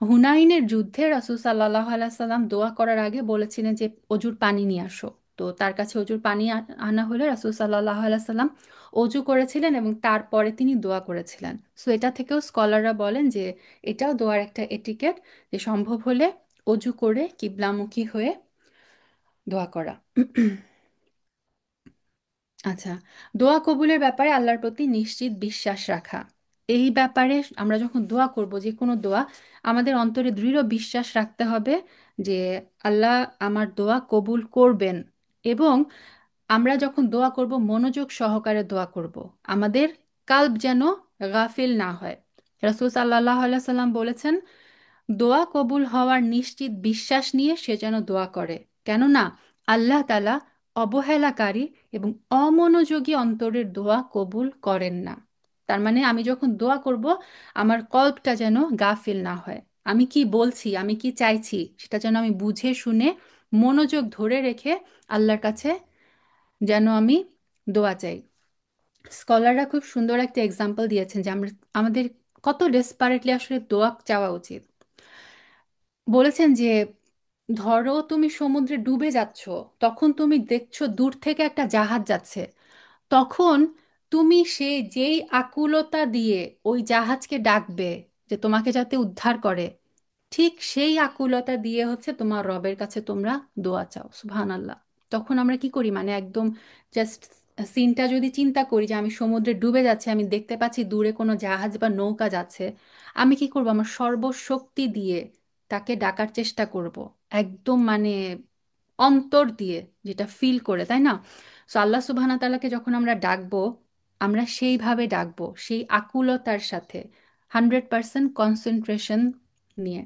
হুনাইনের যুদ্ধে রাসূল সাল্লাল্লাহু আলাইহি সাল্লাম দোয়া করার আগে বলেছিলেন যে অজুর পানি নিয়ে আসো। তো তার কাছে অজুর পানি আনা হলে রাসূল সাল্লাল্লাহু আলাইহি সাল্লাম অজু করেছিলেন এবং তারপরে তিনি দোয়া করেছিলেন। সো এটা থেকেও স্কলাররা বলেন যে এটাও দোয়ার একটা এটিকেট, যে সম্ভব হলে অজু করে কিবলামুখী হয়ে দোয়া করা। আচ্ছা, দোয়া কবুলের ব্যাপারে আল্লাহর প্রতি নিশ্চিত বিশ্বাস রাখা। এই ব্যাপারে আমরা যখন দোয়া করব, যে কোনো দোয়া, আমাদের অন্তরে দৃঢ় বিশ্বাস রাখতে হবে যে আল্লাহ আমার দোয়া কবুল করবেন। এবং আমরা যখন দোয়া করব মনোযোগ সহকারে দোয়া করব, আমাদের কাল্ব যেন গাফিল না হয়। রাসূল সাল্লাল্লাহু আলাইহি সাল্লাম বলেছেন, দোয়া কবুল হওয়ার নিশ্চিত বিশ্বাস নিয়ে সে যেন দোয়া করে, কেননা আল্লাহ তাআলা অবহেলাকারী এবং অমনোযোগী অন্তরের দোয়া কবুল করেন না। তার মানে আমি যখন দোয়া করব, আমার কল্পটা যেন গাফিল না হয়, আমি কি বলছি, আমি কি চাইছি, সেটা যেন আমি বুঝে শুনে মনোযোগ ধরে রেখে আল্লাহর কাছে যেন আমি দোয়া চাই। স্কলাররা খুব সুন্দর একটা এক্সাম্পল দিয়েছেন যে আমরা আমাদের কত ডেসপারেটলি আসলে দোয়া চাওয়া উচিত। বলেছেন যে ধরো তুমি সমুদ্রে ডুবে যাচ্ছ, তখন তুমি দেখছো দূর থেকে একটা জাহাজ যাচ্ছে, তখন তুমি সে যেই আকুলতা দিয়ে ওই জাহাজকে ডাকবে যে তোমাকে যাতে উদ্ধার করে, ঠিক সেই আকুলতা দিয়ে হচ্ছে তোমার রবের কাছে তোমরা দোয়া চাও। সুবহানাল্লাহ। তখন আমরা কি করি, মানে একদম জাস্ট সিনটা যদি চিন্তা করি যে আমি সমুদ্রে ডুবে যাচ্ছি, আমি দেখতে পাচ্ছি দূরে কোনো জাহাজ বা নৌকা যাচ্ছে, আমি কি করব, আমার সর্বশক্তি দিয়ে তাকে ডাকার চেষ্টা করব, একদম মানে অন্তর দিয়ে, যেটা ফিল করে, তাই না? সো আল্লাহ সুবহানাহু ওয়া তাআলাকে যখন আমরা ডাকবো, আমরা সেইভাবে ডাকবো, সেই আকুলতার সাথে, 100% কনসেন্ট্রেশন নিয়ে।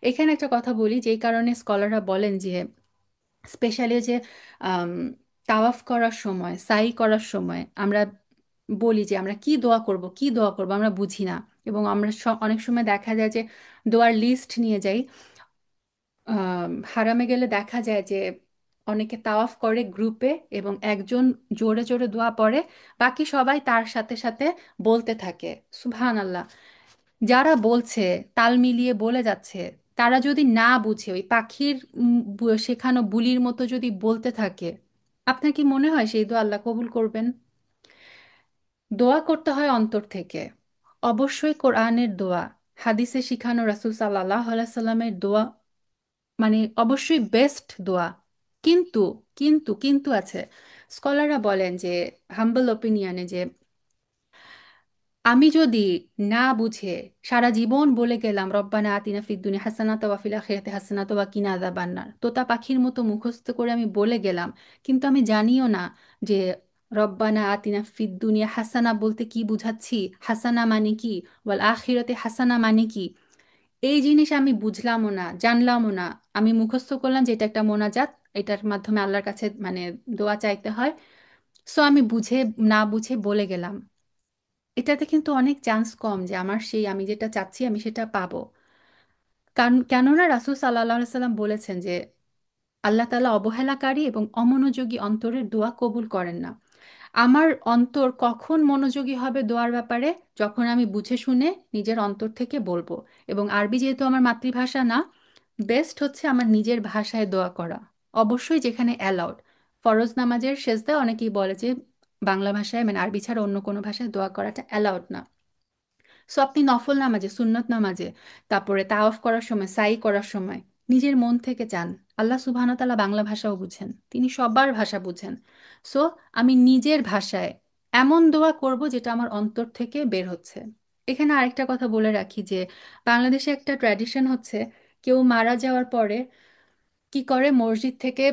এখানে একটা কথা বলি, যেই কারণে স্কলাররা বলেন যে স্পেশালি যে আম, তাওয়াফ করার সময়, সাই করার সময় আমরা বলি যে আমরা কি দোয়া করব, কি দোয়া করব আমরা বুঝি না। এবং আমরা অনেক সময় দেখা যায় যে দোয়ার লিস্ট নিয়ে যাই। হারামে গেলে দেখা যায় যে অনেকে তাওয়াফ করে গ্রুপে এবং একজন জোরে জোরে দোয়া পড়ে, বাকি সবাই তার সাথে সাথে বলতে থাকে সুবহান আল্লাহ। যারা বলছে, তাল মিলিয়ে বলে যাচ্ছে, তারা যদি না বুঝে ওই পাখির শেখানো বুলির মতো যদি বলতে থাকে, আপনার কি মনে হয় সেই দোয়া আল্লাহ কবুল করবেন? দোয়া করতে হয় অন্তর থেকে। অবশ্যই কোরআনের দোয়া, হাদিসে শিখানো রাসূল সাল্লাল্লাহু আলাইহি সাল্লামের দোয়া মানে অবশ্যই বেস্ট দোয়া। কিন্তু কিন্তু আছে। স্কলাররা বলেন যে হাম্বল ওপিনিয়নে যে আমি যদি না বুঝে সারা জীবন বলে গেলাম রব্বানা আতিনা ফিদ দুনিয়া হাসানাত ওয়া ফিল আখিরাতি হাসানাত ওয়া কিনা আযাবান্নার, তোতা পাখির মতো মুখস্থ করে আমি বলে গেলাম, কিন্তু আমি জানিও না যে রব্বানা আতিনা ফিদ দুনিয়া হাসানা বলতে কি বুঝাচ্ছি, হাসানা মানে কি, ওয়াল আখিরাতে হাসানা মানে কি। এই জিনিস আমি বুঝলামও না, জানলামও না। আমি মুখস্থ করলাম যে এটা একটা মোনাজাত, এটার মাধ্যমে আল্লাহর কাছে মানে দোয়া চাইতে হয়। সো আমি বুঝে না বুঝে বলে গেলাম। এটাতে কিন্তু অনেক চান্স কম যে আমার সেই আমি যেটা চাচ্ছি আমি সেটা পাবো। কারণ কেননা রাসূল সাল্লাল্লাহু আলাইহি সাল্লাম বলেছেন যে আল্লাহ তাআলা অবহেলাকারী এবং অমনোযোগী অন্তরের দোয়া কবুল করেন না। আমার অন্তর কখন মনোযোগী হবে দোয়ার ব্যাপারে? যখন আমি বুঝে শুনে নিজের অন্তর থেকে বলবো। এবং আরবি যেহেতু আমার মাতৃভাষা না, বেস্ট হচ্ছে আমার নিজের ভাষায় দোয়া করা। অবশ্যই যেখানে অ্যালাউড। ফরজ নামাজের সেজদায় অনেকেই বলে যে বাংলা ভাষায় মানে আরবি ছাড়া অন্য কোনো ভাষায় দোয়া করাটা অ্যালাউড না। সো আপনি নফল নামাজে, সুন্নত নামাজে, তারপরে তাওয়াফ করার সময়, সাই করার সময় নিজের মন থেকে চান। আল্লাহ সুবহানাহু ওয়া তাআলা বাংলা ভাষাও বুঝেন, তিনি সবার ভাষা বুঝেন। সো আমি নিজের ভাষায় এমন দোয়া করব যেটা আমার অন্তর থেকে বের হচ্ছে। এখানে আরেকটা কথা বলে রাখি যে বাংলাদেশে একটা ট্র্যাডিশন হচ্ছে, কেউ মারা যাওয়ার পরে কি করে, মসজিদ থেকে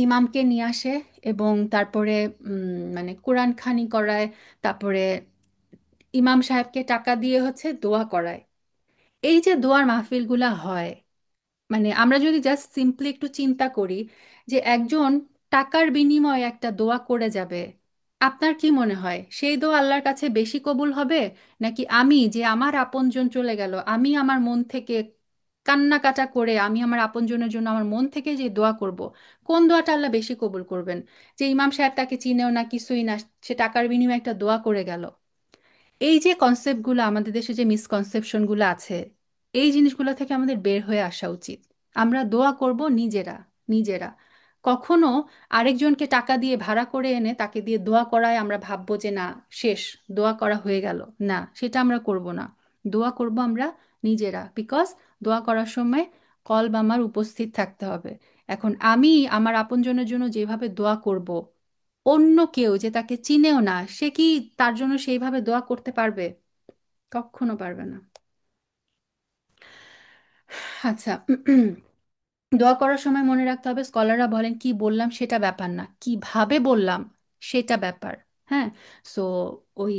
ইমামকে নিয়ে আসে এবং তারপরে মানে কোরআন খানি করায়, তারপরে ইমাম সাহেবকে টাকা দিয়ে হচ্ছে দোয়া করায়। এই যে দোয়ার মাহফিলগুলা হয়, মানে আমরা যদি জাস্ট সিম্পলি একটু চিন্তা করি যে একজন টাকার বিনিময়ে একটা দোয়া করে যাবে, আপনার কি মনে হয় সেই দোয়া আল্লাহর কাছে বেশি কবুল হবে, নাকি আমি যে আমার আপনজন চলে গেল, আমি আমার মন থেকে কান্নাকাটা করে আমি আমার আপনজনের জন্য আমার মন থেকে যে দোয়া করব, কোন দোয়াটা আল্লাহ বেশি কবুল করবেন? যে ইমাম সাহেব তাকে চিনেও না, কিছুই না, সে টাকার বিনিময়ে একটা দোয়া করে গেল। এই যে কনসেপ্টগুলো, আমাদের দেশে যে মিসকনসেপশনগুলো আছে, এই জিনিসগুলো থেকে আমাদের বের হয়ে আসা উচিত। আমরা দোয়া করব নিজেরা, নিজেরা। কখনো আরেকজনকে টাকা দিয়ে ভাড়া করে এনে তাকে দিয়ে দোয়া করায় আমরা ভাববো যে না, শেষ, দোয়া করা হয়ে গেল। না, সেটা আমরা করব না। দোয়া করব আমরা নিজেরা, বিকজ দোয়া করার সময় কলব আমার উপস্থিত থাকতে হবে। এখন আমি আমার আপনজনের জন্য যেভাবে দোয়া করব, অন্য কেউ যে তাকে চিনেও না, সে কি তার জন্য সেইভাবে দোয়া করতে পারবে? কখনো পারবে না। আচ্ছা, দোয়া করার সময় মনে রাখতে হবে, স্কলাররা বলেন কি বললাম সেটা ব্যাপার না, কিভাবে বললাম সেটা ব্যাপার। হ্যাঁ। সো ওই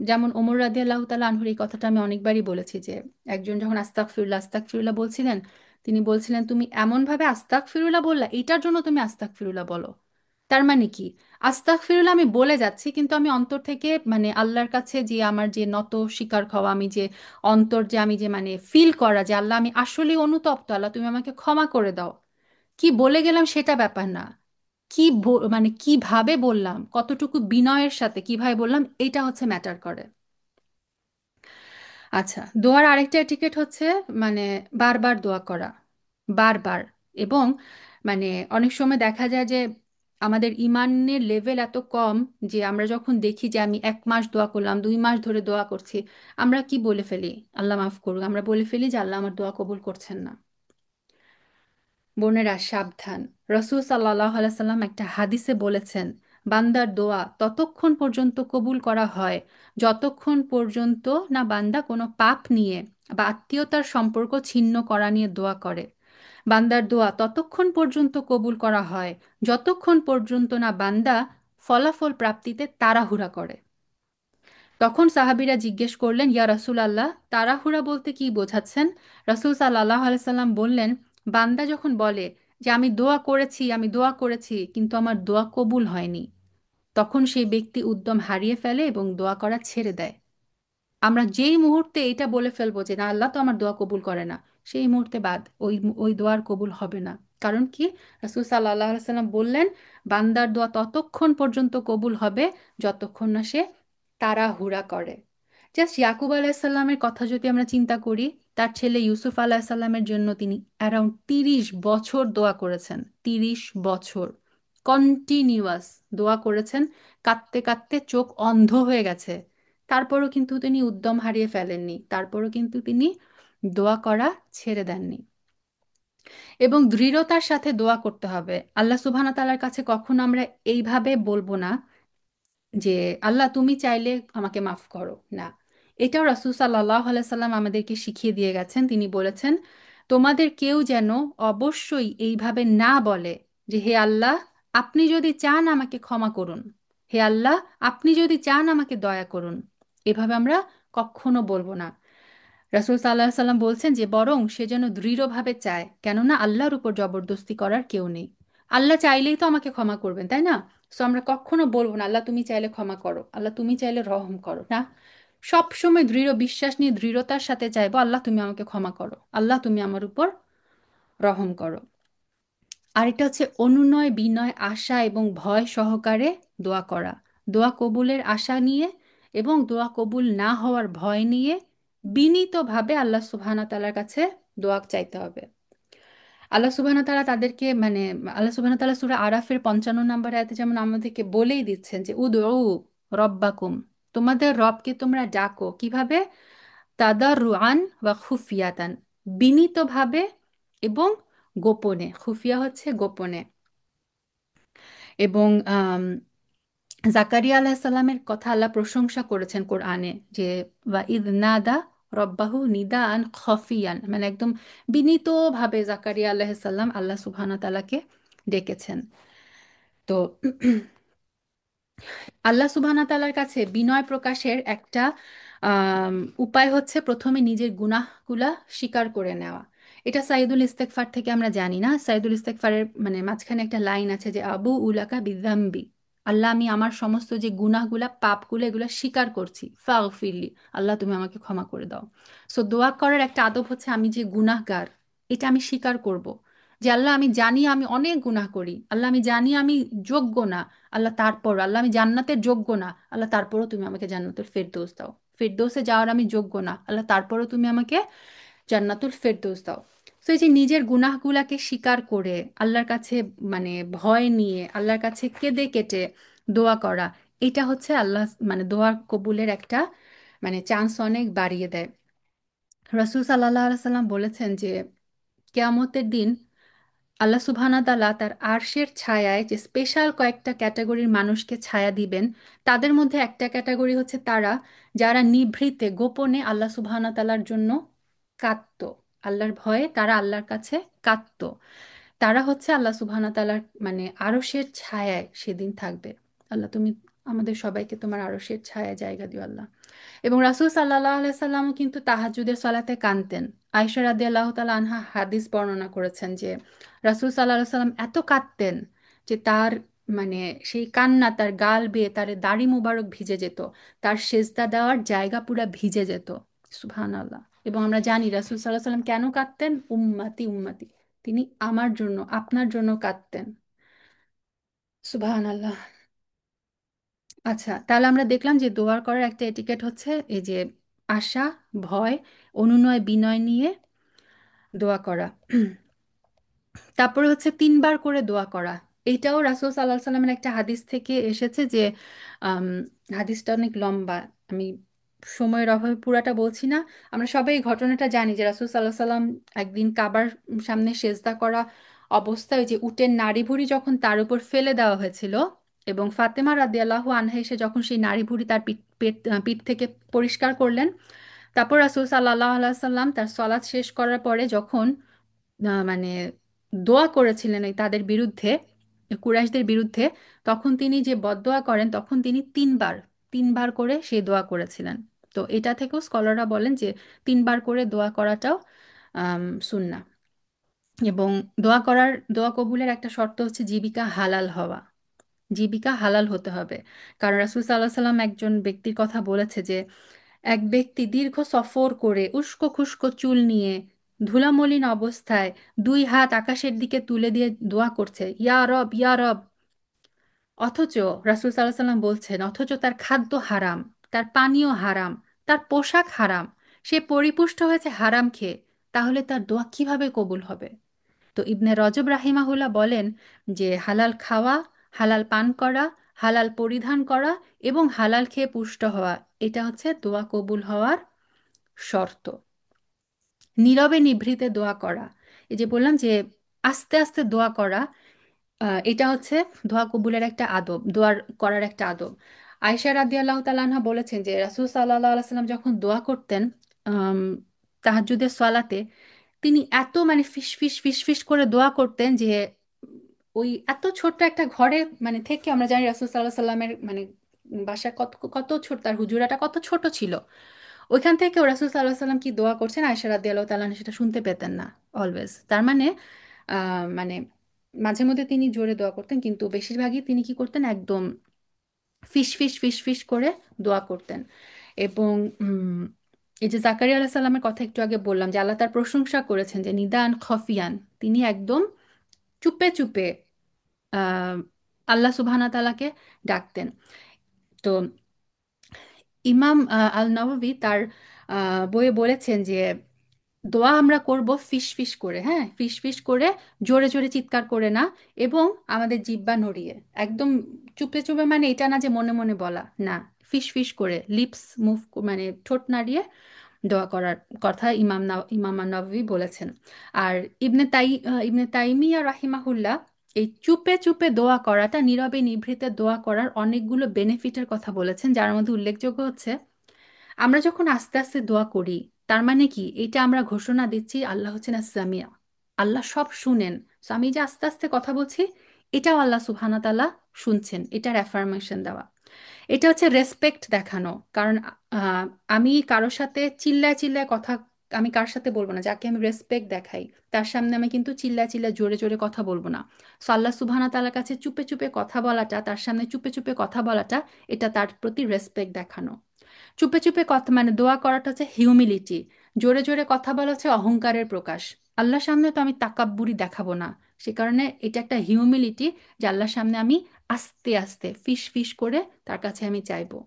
যেমন ওমর রাদিয়াল্লাহু তাআলা আনহুর এই কথাটা আমি অনেকবারই বলেছি যে একজন যখন আস্তাগফিরুল্লাহ আস্তাগফিরুল্লাহ বলছিলেন, তিনি বলছিলেন তুমি এমন ভাবে আস্তাগফিরুল্লাহ বললা, এটার জন্য তুমি আস্তাগফিরুল্লাহ বলো। তার মানে কি, আস্তাগফিরুল্লাহ আমি বলে যাচ্ছি কিন্তু আমি অন্তর থেকে মানে আল্লাহর কাছে যে আমার যে নত স্বীকার হওয়া, আমি যে অন্তর যে আমি যে মানে ফিল করা যে আল্লাহ আমি আসলে অনুতপ্ত, আল্লাহ তুমি আমাকে ক্ষমা করে দাও। কি বলে গেলাম সেটা ব্যাপার না, কি মানে কিভাবে বললাম, কতটুকু বিনয়ের সাথে কিভাবে বললাম, এটা হচ্ছে ম্যাটার করে। আচ্ছা, দোয়ার আরেকটা এটিকেট হচ্ছে মানে বারবার দোয়া করা, বারবার। এবং মানে অনেক সময় দেখা যায় যে আমাদের ইমানের লেভেল এত কম যে আমরা যখন দেখি যে আমি 1 মাস দোয়া করলাম, 2 মাস ধরে দোয়া করছি, আমরা কি বলে ফেলি, আল্লাহ মাফ করুক, আমরা বলে ফেলি যে আল্লাহ আমার দোয়া কবুল করছেন না। বোনেরা সাবধান। রসুল সাল্লাহ সাল্লাম একটা হাদিসে বলেছেন, বান্দার দোয়া ততক্ষণ পর্যন্ত কবুল করা হয় যতক্ষণ পর্যন্ত না বান্দা কোনো পাপ নিয়ে বা আত্মীয়তার সম্পর্ক ছিন্ন করা নিয়ে দোয়া করে। বান্দার দোয়া ততক্ষণ পর্যন্ত কবুল করা হয় যতক্ষণ পর্যন্ত না বান্দা ফলাফল প্রাপ্তিতে তাড়াহুড়া করে। তখন সাহাবীরা জিজ্ঞেস করলেন, ইয়া রাসূল আল্লাহ, তাড়াহুড়া বলতে কি বোঝাচ্ছেন? রাসূল সাল্লাল্লাহু আলাইহি সাল্লাম বললেন, বান্দা যখন বলে যে আমি দোয়া করেছি, আমি দোয়া করেছি, কিন্তু আমার দোয়া কবুল হয়নি, তখন সেই ব্যক্তি উদ্যম হারিয়ে ফেলে এবং দোয়া করা ছেড়ে দেয়। আমরা যেই মুহূর্তে এটা বলে ফেলবো যে না, আল্লাহ তো আমার দোয়া কবুল করে না, সেই মুহূর্তে বাদ, ওই ওই দোয়ার কবুল হবে না। কারণ কি? রাসূল সাল্লাল্লাহু আলাইহি সাল্লাম বললেন, বান্দার দোয়া ততক্ষণ পর্যন্ত কবুল হবে যতক্ষণ না সে তাড়াহুড়া করে। জাস্ট ইয়াকুব আলাইসাল্লামের কথা যদি আমরা চিন্তা করি, তার ছেলে ইউসুফ আলাইসাল্লামের জন্য তিনি অ্যারাউন্ড 30 বছর দোয়া করেছেন। 30 বছর কন্টিনিউয়াস দোয়া করেছেন, কাঁদতে কাঁদতে চোখ অন্ধ হয়ে গেছে। তারপরও কিন্তু তিনি উদ্যম হারিয়ে ফেলেননি, তারপরও কিন্তু তিনি দোয়া করা ছেড়ে দেননি। এবং দৃঢ়তার সাথে দোয়া করতে হবে। আল্লাহ সুবহানাহু ওয়া তাআলার কাছে কখনো আমরা এইভাবে বলবো না যে আল্লাহ তুমি চাইলে আমাকে মাফ করো, না। এটাও রাসূল সাল্লাল্লাহু আলাইহি সাল্লাম আমাদেরকে শিখিয়ে দিয়ে গেছেন। তিনি বলেছেন, তোমাদের কেউ যেন অবশ্যই এইভাবে না বলে যে হে আল্লাহ, আপনি যদি চান আমাকে ক্ষমা করুন, হে আল্লাহ, আপনি যদি চান আমাকে দয়া করুন। এভাবে আমরা কখনো বলবো না। রাসূল সাল্লাল্লাহু আলাইহি সাল্লাম বলছেন যে বরং সে যেন দৃঢ়ভাবে চায়, কেননা আল্লাহর উপর জবরদস্তি করার কেউ নেই। আল্লাহ চাইলেই তো আমাকে ক্ষমা করবেন, তাই না? সো আমরা কখনো বলবো না আল্লাহ তুমি চাইলে ক্ষমা করো, আল্লাহ তুমি চাইলে রহম করো, না। সব সময় দৃঢ় বিশ্বাস নিয়ে দৃঢ়তার সাথে চাইবো, আল্লাহ তুমি আমাকে ক্ষমা করো, আল্লাহ তুমি আমার উপর রহম করো। আরেকটা হচ্ছে অনুনয় বিনয় আশা এবং ভয় সহকারে দোয়া করা। দোয়া কবুলের আশা নিয়ে এবং দোয়া কবুল না হওয়ার ভয় নিয়ে বিনীতভাবে আল্লাহ সুবহানাহু ওয়া তাআলার কাছে দোয়া চাইতে হবে। আল্লাহ সুবহানাহু ওয়া তাআলা তাদেরকে মানে আল্লাহ সুবহানাহু ওয়া তাআলা সূরা আরাফের 55 নম্বর আয়াতে যেমন আমাদেরকে বলেই দিচ্ছেন যে উদউ রব্বাকুম, তোমাদের রবকে তোমরা ডাকো কিভাবে? তাদাররুআন ওয়া খুফিয়াতান, বিনীতভাবে এবং গোপনে। খুফিয়া হচ্ছে গোপনে। এবং জাকারিয়া আলাইহিসসালামের কথা আল্লাহ প্রশংসা করেছেন কোরআনে যে ওয়া ইদ নাদা রব্বাহু নিদাআন খফিয়ান, মানে একদম বিনীতভাবে জাকারিয়া আলাইহিসসালাম আল্লাহ সুবহানাহু ওয়া তাআলাকে ডেকেছেন। তো আল্লাহ সুবহানাহু ওয়া তাআলার কাছে বিনয় প্রকাশের একটা আম, উপায় হচ্ছে প্রথমে নিজের গুনাহগুলা স্বীকার করে নেওয়া। এটা সাইদুল ইস্তেগফার থেকে আমরা জানি না। সাইদুল ইস্তেগফারের মানে মাঝখানে একটা লাইন আছে যে আবু উলাকা বিযামবি, আল্লাহ আমি আমার সমস্ত যে গুনাহগুলা পাপগুলো এগুলো স্বীকার করছি, ফাগফিরলি, আল্লাহ তুমি আমাকে ক্ষমা করে দাও। সো দোয়া করার একটা আদব হচ্ছে আমি যে গুনাহগার এটা আমি স্বীকার করব, যে আল্লাহ আমি জানি আমি অনেক গুনাহ করি, আল্লাহ আমি জানি আমি যোগ্য না, আল্লাহ তারপর আল্লাহ আমি জান্নাতের যোগ্য না, আল্লাহ তারপরও তুমি আমাকে জান্নাতুল ফেরদৌস দাও। ফেরদৌসে যাওয়ার আমি যোগ্য না, আল্লাহ তারপরও তুমি আমাকে জান্নাতুল ফেরদৌস দাও। তো এই যে নিজের গুনাহগুলাকে স্বীকার করে আল্লাহর কাছে মানে ভয় নিয়ে আল্লাহর কাছে কেঁদে কেটে দোয়া করা, এটা হচ্ছে আল্লাহ মানে দোয়ার কবুলের একটা মানে চান্স অনেক বাড়িয়ে দেয়। রাসূল সাল্লাল্লাহু আলাইহি সাল্লাম বলেছেন যে কিয়ামতের দিন আল্লাহ সুবহানাহু ওয়া তাআলা তার আরশের ছায়ায় যে স্পেশাল কয়েকটা ক্যাটাগরির মানুষকে ছায়া দিবেন, তাদের মধ্যে একটা ক্যাটাগরি হচ্ছে তারা যারা নিভৃতে গোপনে আল্লাহ সুবহানাহু ওয়া তাআলার জন্য কাঁদতো। আল্লাহর ভয়ে তারা আল্লাহর কাছে কাঁদতো। তারা হচ্ছে আল্লাহ সুবহানাহু ওয়া তাআলার মানে আরশের ছায়ায় সেদিন থাকবে। আল্লাহ তুমি আমাদের সবাইকে তোমার আরশের ছায়ায় জায়গা দিও আল্লাহ। এবং রাসূল সাল্লাল্লাহু আলাইহি সাল্লামও কিন্তু তাহাজ্জুদের সালাতে কাঁদতেন। আয়েশা রাদিয়াল্লাহু তাআলা আনহা হাদিস বর্ণনা করেছেন যে রাসূল সাল্লাল্লাহু আলাইহি সাল্লাম এত কাঁদতেন যে তার মানে সেই কান্না তার গাল বেয়ে তার দাড়ি মুবারক ভিজে যেত, তার সেজদা দেওয়ার জায়গা পুরা ভিজে যেত। সুবহানাল্লাহ। এবং আমরা জানি রাসূল সাল্লাল্লাহু আলাইহি সাল্লাম কেন কাঁদতেন? উম্মতি উম্মতি, তিনি আমার জন্য আপনার জন্য কাঁদতেন। সুবহানাল্লাহ। আচ্ছা, তাহলে আমরা দেখলাম যে দোয়া করার একটা এটিকেট হচ্ছে এই যে আশা, ভয়, অনুনয় বিনয় নিয়ে দোয়া করা। তারপরে হচ্ছে 3 বার করে দোয়া করা। এইটাও রাসূল সাল্লাল্লাহু আলাইহি সাল্লামের একটা হাদিস থেকে এসেছে যে আম, হাদিসটা অনেক লম্বা, আমি সময়ের অভাবে পুরাটা বলছি না। আমরা সবাই এই ঘটনাটা জানি যে রাসূল সাল্লাল্লাহু আলাইহি সাল্লাম একদিন কাবার সামনে সেজদা করা অবস্থায় ওই যে উটের নাড়ি ভুঁড়ি যখন তার উপর ফেলে দেওয়া হয়েছিল, এবং ফাতেমা রাদিয়াল্লাহু আনহা এসে যখন সেই নাড়ি ভুঁড়ি তার পিঠ থেকে পরিষ্কার করলেন, তারপর রাসূল সাল্লাল্লাহু আলাইহি সাল্লাম তার সলাৎ শেষ করার পরে যখন মানে দোয়া করেছিলেন এই তাদের বিরুদ্ধে, কুরাইশদের বিরুদ্ধে, তখন তিনি যে বদদোয়া করেন তখন তিনি 3 বার 3 বার করে সেই দোয়া করেছিলেন। তো এটা থেকেও স্কলাররা বলেন যে 3 বার করে দোয়া করাটাও সুন্নাহ। এবং দোয়া কবুলের একটা শর্ত হচ্ছে জীবিকা হালাল হওয়া। জীবিকা হালাল হতে হবে। কারণ রাসূল সাল্লাল্লাহু আলাইহি সাল্লাম একজন ব্যক্তির কথা বলেছে যে এক ব্যক্তি দীর্ঘ সফর করে উস্কো খুস্কো চুল নিয়ে ধুলামলিন অবস্থায় দুই হাত আকাশের দিকে তুলে দিয়ে দোয়া করছে, ইয়া রব ইয়া রব। অথচ রাসূল সাল্লাল্লাহু আলাইহি সাল্লাম বলছেন, অথচ তার খাদ্য হারাম, তার পানীয় হারাম, তার পোশাক হারাম, সে পরিপুষ্ট হয়েছে হারাম খেয়ে, তাহলে তার দোয়া কিভাবে কবুল হবে? তো ইবনে রজব রাহিমাহুল্লাহ বলেন যে হালাল খাওয়া, হালাল পান করা, হালাল পরিধান করা এবং হালাল খেয়ে পুষ্ট হওয়া, এটা হচ্ছে দোয়া কবুল হওয়ার শর্ত। নীরবে নিভৃতে দোয়া করা, এই যে বললাম যে আস্তে আস্তে দোয়া করা, এটা হচ্ছে দোয়া কবুলের একটা আদব, দোয়ার করার একটা আদব। আয়েশা রাদিয়াল্লাহু তাআলা আনহা বলেছেন যে রাসূল সাল্লাল্লাহু আলাইহি সাল্লাম যখন দোয়া করতেন আম, তাহাজ্জুদের সলাতে, তিনি এত মানে ফিস ফিস ফিস ফিস করে দোয়া করতেন যে ওই এত ছোট্ট একটা ঘরে মানে থেকে আমরা জানি রাসূল সাল্লাল্লাহু আলাইহি সাল্লামের মানে বাসা কত কত ছোট, তার হুজুরাটা কত ছোট ছিল। ওইখান থেকেও রাসূল সাল্লাল্লাহু আলাইহি সাল্লাম কি দোয়া করছেন আয়েশা রাদিয়াল্লাহু তাআলা আনহা সেটা শুনতে পেতেন না অলওয়েজ। তার মানে মানে মাঝে মধ্যে তিনি জোরে দোয়া করতেন, কিন্তু বেশিরভাগই তিনি কি করতেন, একদম ফিস ফিস ফিস ফিস করে দোয়া করতেন। এবং এই যে জাকারিয়া আলাইহিস সালামের কথা একটু আগে বললাম যে আল্লাহ তার প্রশংসা করেছেন যে নিদান খফিয়ান, তিনি একদম চুপে চুপে আহ, আল্লাহ সুবহানাহু ওয়া তাআলাকে ডাকতেন। তো ইমাম আল নওয়াবী তার বইয়ে বলেছেন যে দোয়া আমরা করব ফিস ফিস করে, হ্যাঁ, ফিস ফিস করে, জোরে জোরে চিৎকার করে না, এবং আমাদের জিহ্বা নড়িয়ে, একদম চুপে চুপে মানে এটা না যে মনে মনে বলা না, ফিস ফিস করে লিপস মুভ মানে ঠোঁট নাড়িয়ে দোয়া করার কথা ইমাম নবী বলেছেন। আর ইবনে তাইমিয়া রাহিমাহুল্লাহ এই চুপে চুপে দোয়া করাটা, নীরবে নিভৃতে দোয়া করার অনেকগুলো বেনিফিটের কথা বলেছেন, যার মধ্যে উল্লেখযোগ্য হচ্ছে আমরা যখন আস্তে আস্তে দোয়া করি, তার মানে কি এটা আমরা ঘোষণা দিচ্ছি আল্লাহ হচ্ছেন সামিয়া, আল্লাহ সব শুনেন। তো আমি যে আস্তে আস্তে কথা বলছি, এটাও আল্লাহ সুবহানাহু ওয়া তাআলা শুনছেন, এটার অ্যাফার্মেশন দেওয়া। এটা হচ্ছে রেসপেক্ট দেখানো। কারণ আহ, আমি কারোর সাথে চিল্লায় চিল্লায় কথা, আমি কার সাথে বলবো না, যাকে আমি রেসপেক্ট দেখাই তার সামনে আমি কিন্তু চিল্লায় চিল্লায় জোরে জোরে কথা বলবো না। সো আল্লাহ সুবহানাহু ওয়া তাআলার কাছে চুপে চুপে কথা বলাটা, তার সামনে চুপে চুপে কথা বলাটা, এটা তার প্রতি রেসপেক্ট দেখানো। চুপে চুপে কথা মানে দোয়া করাটা হচ্ছে হিউমিলিটি। জোরে জোরে কথা বলা হচ্ছে অহংকারের প্রকাশ। আল্লাহর সামনে তো আমি তাকাব্বুরি দেখাবো না, সে কারণে এটা একটা হিউমিলিটি, যে আল্লাহর সামনে আমি আস্তে আস্তে ফিস ফিস করে তার কাছে আমি চাইবো।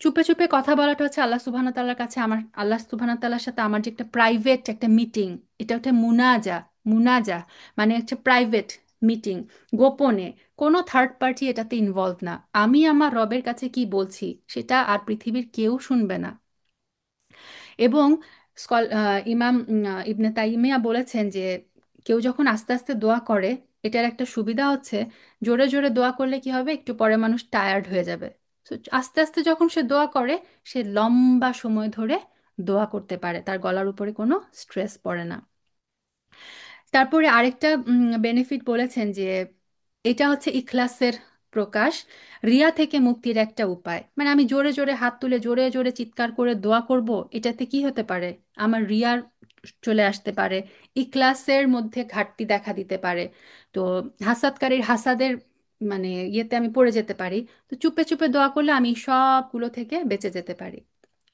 চুপে চুপে কথা বলাটা হচ্ছে আল্লাহ সুবহানাহু তাআলার কাছে আমার, আল্লাহ সুবহানাহু তাআলার সাথে আমার যে একটা প্রাইভেট একটা মিটিং, এটা একটা মুনাজা। মুনাজা মানে হচ্ছে প্রাইভেট মিটিং, গোপনে, কোনো থার্ড পার্টি এটাতে ইনভলভ না। আমি আমার রবের কাছে কি বলছি সেটা আর পৃথিবীর কেউ শুনবে না। এবং ইমাম ইবনে তাইমিয়া বলেছেন যে কেউ যখন আস্তে আস্তে দোয়া করে, এটার একটা সুবিধা হচ্ছে জোরে জোরে দোয়া করলে কি হবে, একটু পরে মানুষ টায়ার্ড হয়ে যাবে। So, আস্তে আস্তে যখন সে দোয়া করে, সে লম্বা সময় ধরে দোয়া করতে পারে, তার গলার উপরে কোনো স্ট্রেস পড়ে না। তারপরে আরেকটা বেনিফিট বলেছেন যে এটা হচ্ছে ইখলাসের প্রকাশ, রিয়া থেকে মুক্তির একটা উপায়। মানে আমি জোরে জোরে হাত তুলে জোরে জোরে চিৎকার করে দোয়া করব, এটাতে কি হতে পারে, আমার রিয়ার চলে আসতে পারে, ইখলাসের মধ্যে ঘাটতি দেখা দিতে পারে। তো হাসাদকারীর হাসাদের মানে ইয়েতে আমি পড়ে যেতে পারি। তো চুপে চুপে দোয়া করলে আমি সবগুলো থেকে বেঁচে যেতে পারি।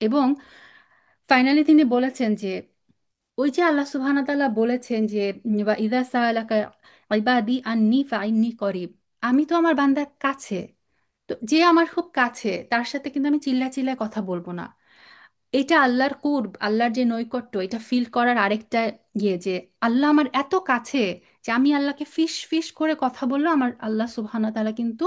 এবং ফাইনালি তিনি বলেছেন যে ওই যে আল্লাহ সুবহানাহু ওয়া তাআলা বলেছেন যে বা ইযা সাআলাকা ইবাদি আন্নি ফাইন্নি করিব, আমি তো আমার বান্দার কাছে। তো যে আমার খুব কাছে তার সাথে কিন্তু আমি চিল্লা চিল্লায় কথা বলবো না। এটা আল্লাহর কুরব, আল্লাহর যে নৈকট্য, এটা ফিল করার আরেকটা ইয়ে যে আল্লাহ আমার এত কাছে যে আমি আল্লাহকে ফিস ফিস করে কথা বললেও আমার আল্লাহ সুবহানাহু ওয়া তাআলা কিন্তু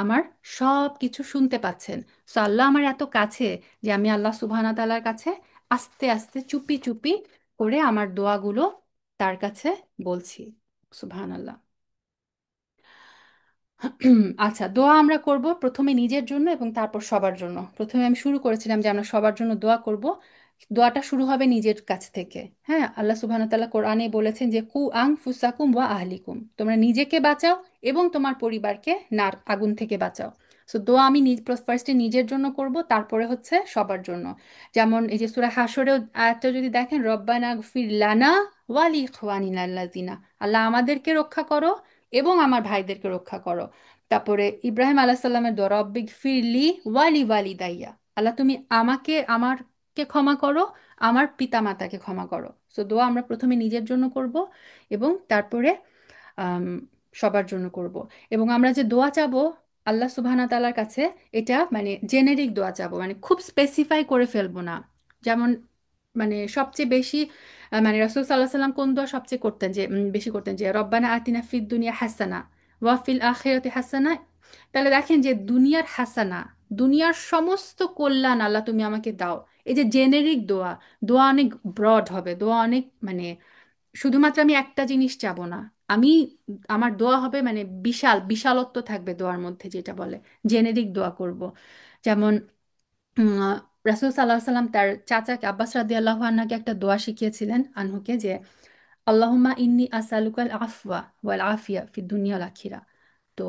আমার সব কিছু শুনতে পাচ্ছেন। সো আল্লাহ আমার এত কাছে যে আমি আল্লাহ সুবহানাহু ওয়া তাআলার কাছে আস্তে আস্তে চুপি চুপি করে আমার দোয়াগুলো তার কাছে বলছি। সুবহানাল্লাহ। আচ্ছা, দোয়া আমরা করব প্রথমে নিজের জন্য এবং তারপর সবার জন্য। প্রথমে আমি শুরু করেছিলাম যে আমরা সবার জন্য দোয়া করব, দোয়াটা শুরু হবে নিজের কাছ থেকে। হ্যাঁ, আল্লাহ সুবহানাহু ওয়া তাআলা কোরআনে বলেছেন যে কু আনফুসাকুম ওয়া আহলিকুম, তোমরা নিজেকে বাঁচাও এবং তোমার পরিবারকে নার আগুন থেকে বাঁচাও। সো দোয়া আমি ফার্স্টে নিজের জন্য করব, তারপরে হচ্ছে সবার জন্য। যেমন এই যে সূরা হাশরেও আয়াতটা যদি দেখেন, রব্বানা গফির লানা ওয়া লিইখওয়ানিনা আল্লাযিনা, আল্লাহ আমাদেরকে রক্ষা করো এবং আমার ভাইদেরকে রক্ষা করো। তারপরে ইব্রাহিম আলাইহিস সালামের দোয়া, রব্বিক ফিরলি ওয়ালি ওয়ালিদাইয়া, আল্লাহ তুমি আমাকে, আমারকে ক্ষমা করো, আমার পিতা মাতাকে ক্ষমা করো। সো দোয়া আমরা প্রথমে নিজের জন্য করব এবং তারপরে আম, সবার জন্য করব। এবং আমরা যে দোয়া চাবো আল্লাহ সুবহানাহু ওয়া তাআলার কাছে, এটা মানে জেনেরিক দোয়া চাবো, মানে খুব স্পেসিফাই করে ফেলবো না। যেমন মানে সবচেয়ে বেশি মানে রাসূল সাল্লাল্লাহু আলাইহি সাল্লাম কোন দোয়া সবচেয়ে করতেন, যে বেশি করতেন, যে রব্বানা আতিনা ফিদ দুনিয়া হাসানা ওয়া ফিল আখিরাতি হাসানা। তাহলে দেখেন যে দুনিয়ার হাসানা, দুনিয়ার সমস্ত কল্যাণ আল্লাহ তুমি আমাকে দাও। এই যে জেনেরিক দোয়া, দোয়া অনেক ব্রড হবে, দোয়া অনেক মানে শুধুমাত্র আমি একটা জিনিস চাবো না, আমি আমার দোয়া হবে মানে বিশাল বিশালত্ব থাকবে দোয়ার মধ্যে, যেটা বলে জেনেরিক দোয়া করব। যেমন রাসূল সাল্লাহ সাল্লাম তার চাচাকে আব্বাস রাদিয়াল্লাহু আনহুকে একটা দোয়া শিখিয়েছিলেন, আনহুকে, যে আল্লাহুম্মা ইন্নি আসালুকাল আফওয়া ওয়াল আফিয়া ফিদ দুনিয়া ওয়াল আখিরা। তো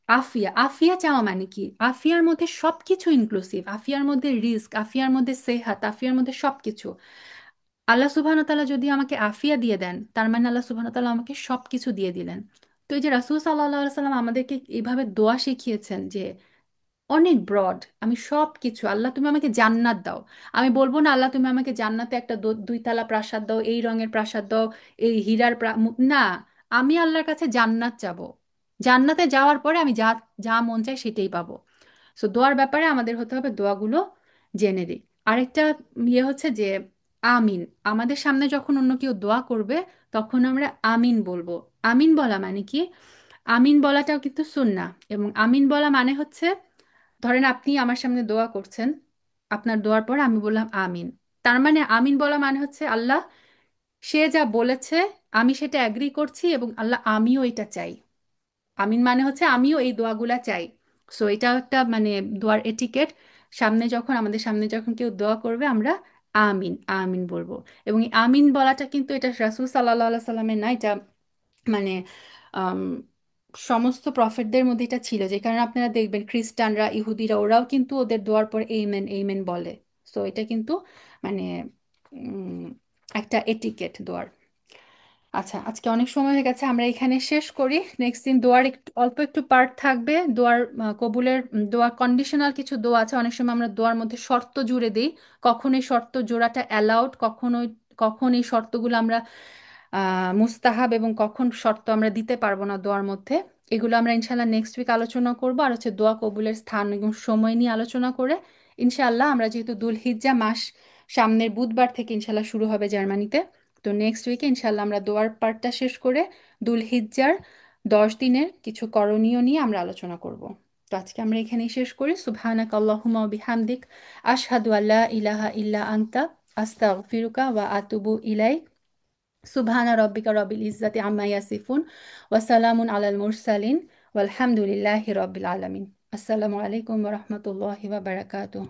আফিয়া, আফিয়া চাওয়া মানে কি? আফিয়ার মধ্যে সবকিছু ইনক্লুসিভ, আফিয়ার মধ্যে রিস্ক, আফিয়ার মধ্যে সেহাত, আফিয়ার মধ্যে সবকিছু। আল্লাহ সুবহানাহু ওয়া তাআলা যদি আমাকে আফিয়া দিয়ে দেন, তার মানে আল্লাহ সুবহানাহু ওয়া তাআলা আমাকে সবকিছু দিয়ে দিলেন। তো এই যে রাসূল সাল্লাল্লাহু আলাইহি সাল্লাম আমাদেরকে এইভাবে দোয়া শিখিয়েছেন যে অনেক ব্রড, আমি সব কিছু, আল্লাহ তুমি আমাকে জান্নাত দাও। আমি বলবো না আল্লাহ তুমি আমাকে জান্নাতে একটা দুই তালা প্রাসাদ দাও, এই রঙের প্রাসাদ দাও, এই হীরার না, আমি আল্লাহর কাছে জান্নাত চাবো। জান্নাতে যাওয়ার পরে আমি যা যা মন চাই সেটাই পাবো। সো দোয়ার ব্যাপারে আমাদের হতে হবে দোয়াগুলো জেনেরিক। আরেকটা ইয়ে হচ্ছে যে আমিন, আমাদের সামনে যখন অন্য কেউ দোয়া করবে তখন আমরা আমিন বলবো। আমিন বলা মানে কি? আমিন বলাটাও কিন্তু সুন্নাহ। এবং আমিন বলা মানে হচ্ছে, ধরেন আপনি আমার সামনে দোয়া করছেন, আপনার দোয়ার পর আমি বললাম আমিন। তার মানে আমিন বলা মানে হচ্ছে আল্লাহ সে যা বলেছে আমি সেটা অ্যাগ্রি করছি, এবং আল্লাহ আমিও এটা চাই। আমিন মানে হচ্ছে আমিও এই দোয়াগুলা চাই। সো এটা একটা মানে দোয়ার এটিকেট। সামনে যখন আমাদের সামনে যখন কেউ দোয়া করবে আমরা আমিন আমিন বলবো। এবং এই আমিন বলাটা কিন্তু এটা রাসূল সাল্লাল্লাহু আলাইহি সাল্লামের না, এটা মানে আম, সমস্ত প্রফেটদের মধ্যে এটা ছিল। যে কারণে আপনারা দেখবেন খ্রিস্টানরা, ইহুদিরা, ওরাও কিন্তু ওদের দোয়ার পর এইমেন এইমেন বলে। সো এটা কিন্তু মানে উম, একটা এটিকেট দোয়ার। আচ্ছা, আজকে অনেক সময় হয়ে গেছে, আমরা এখানে শেষ করি। নেক্সট দিন দোয়ার একটু অল্প একটু পার্ট থাকবে, দোয়ার কবুলের দোয়া কন্ডিশনাল কিছু দোয়া আছে। অনেক সময় আমরা দোয়ার মধ্যে শর্ত জুড়ে দিই, কখন এই শর্ত জোড়াটা অ্যালাউড, কখন এই শর্তগুলো আমরা মুস্তাহাব, এবং কখন শর্ত আমরা দিতে পারবো না দোয়ার মধ্যে। এগুলো আমরা ইনশাল্লাহ নেক্সট উইক আলোচনা করবো। আর হচ্ছে দোয়া কবুলের স্থান এবং সময় নিয়ে আলোচনা করে ইনশাল্লাহ, আমরা যেহেতু দুলহিজ্জা মাস সামনের বুধবার থেকে ইনশাল্লাহ শুরু হবে জার্মানিতে, তো নেক্সট উইকে ইনশাল্লাহ আমরা দোয়ার পার্টটা শেষ করে দুলহিজ্জার 10 দিনের কিছু করণীয় নিয়ে আমরা আলোচনা করব। তো আজকে আমরা এখানেই শেষ করি। সুবহানাক আল্লাহুম্মা ওয়া বিহামদিক, আশহাদু আল্লা ইলাহা ইল্লা আনতা, আস্তাগফিরুকা ওয়া আতুবু ইলাইক। সুবহানা রব্বিকা রব্বিল ইজ্জাতি আম্মা ইয়াসিফুন ওয়া সালামুন আলাল মুরসালিন ওয়ালহামদুলিল্লাহি রব্বিল আলামিন। আসসালামু আলাইকুম ওয়া রাহমাতুল্লাহি ওয়া বারাকাতুহু।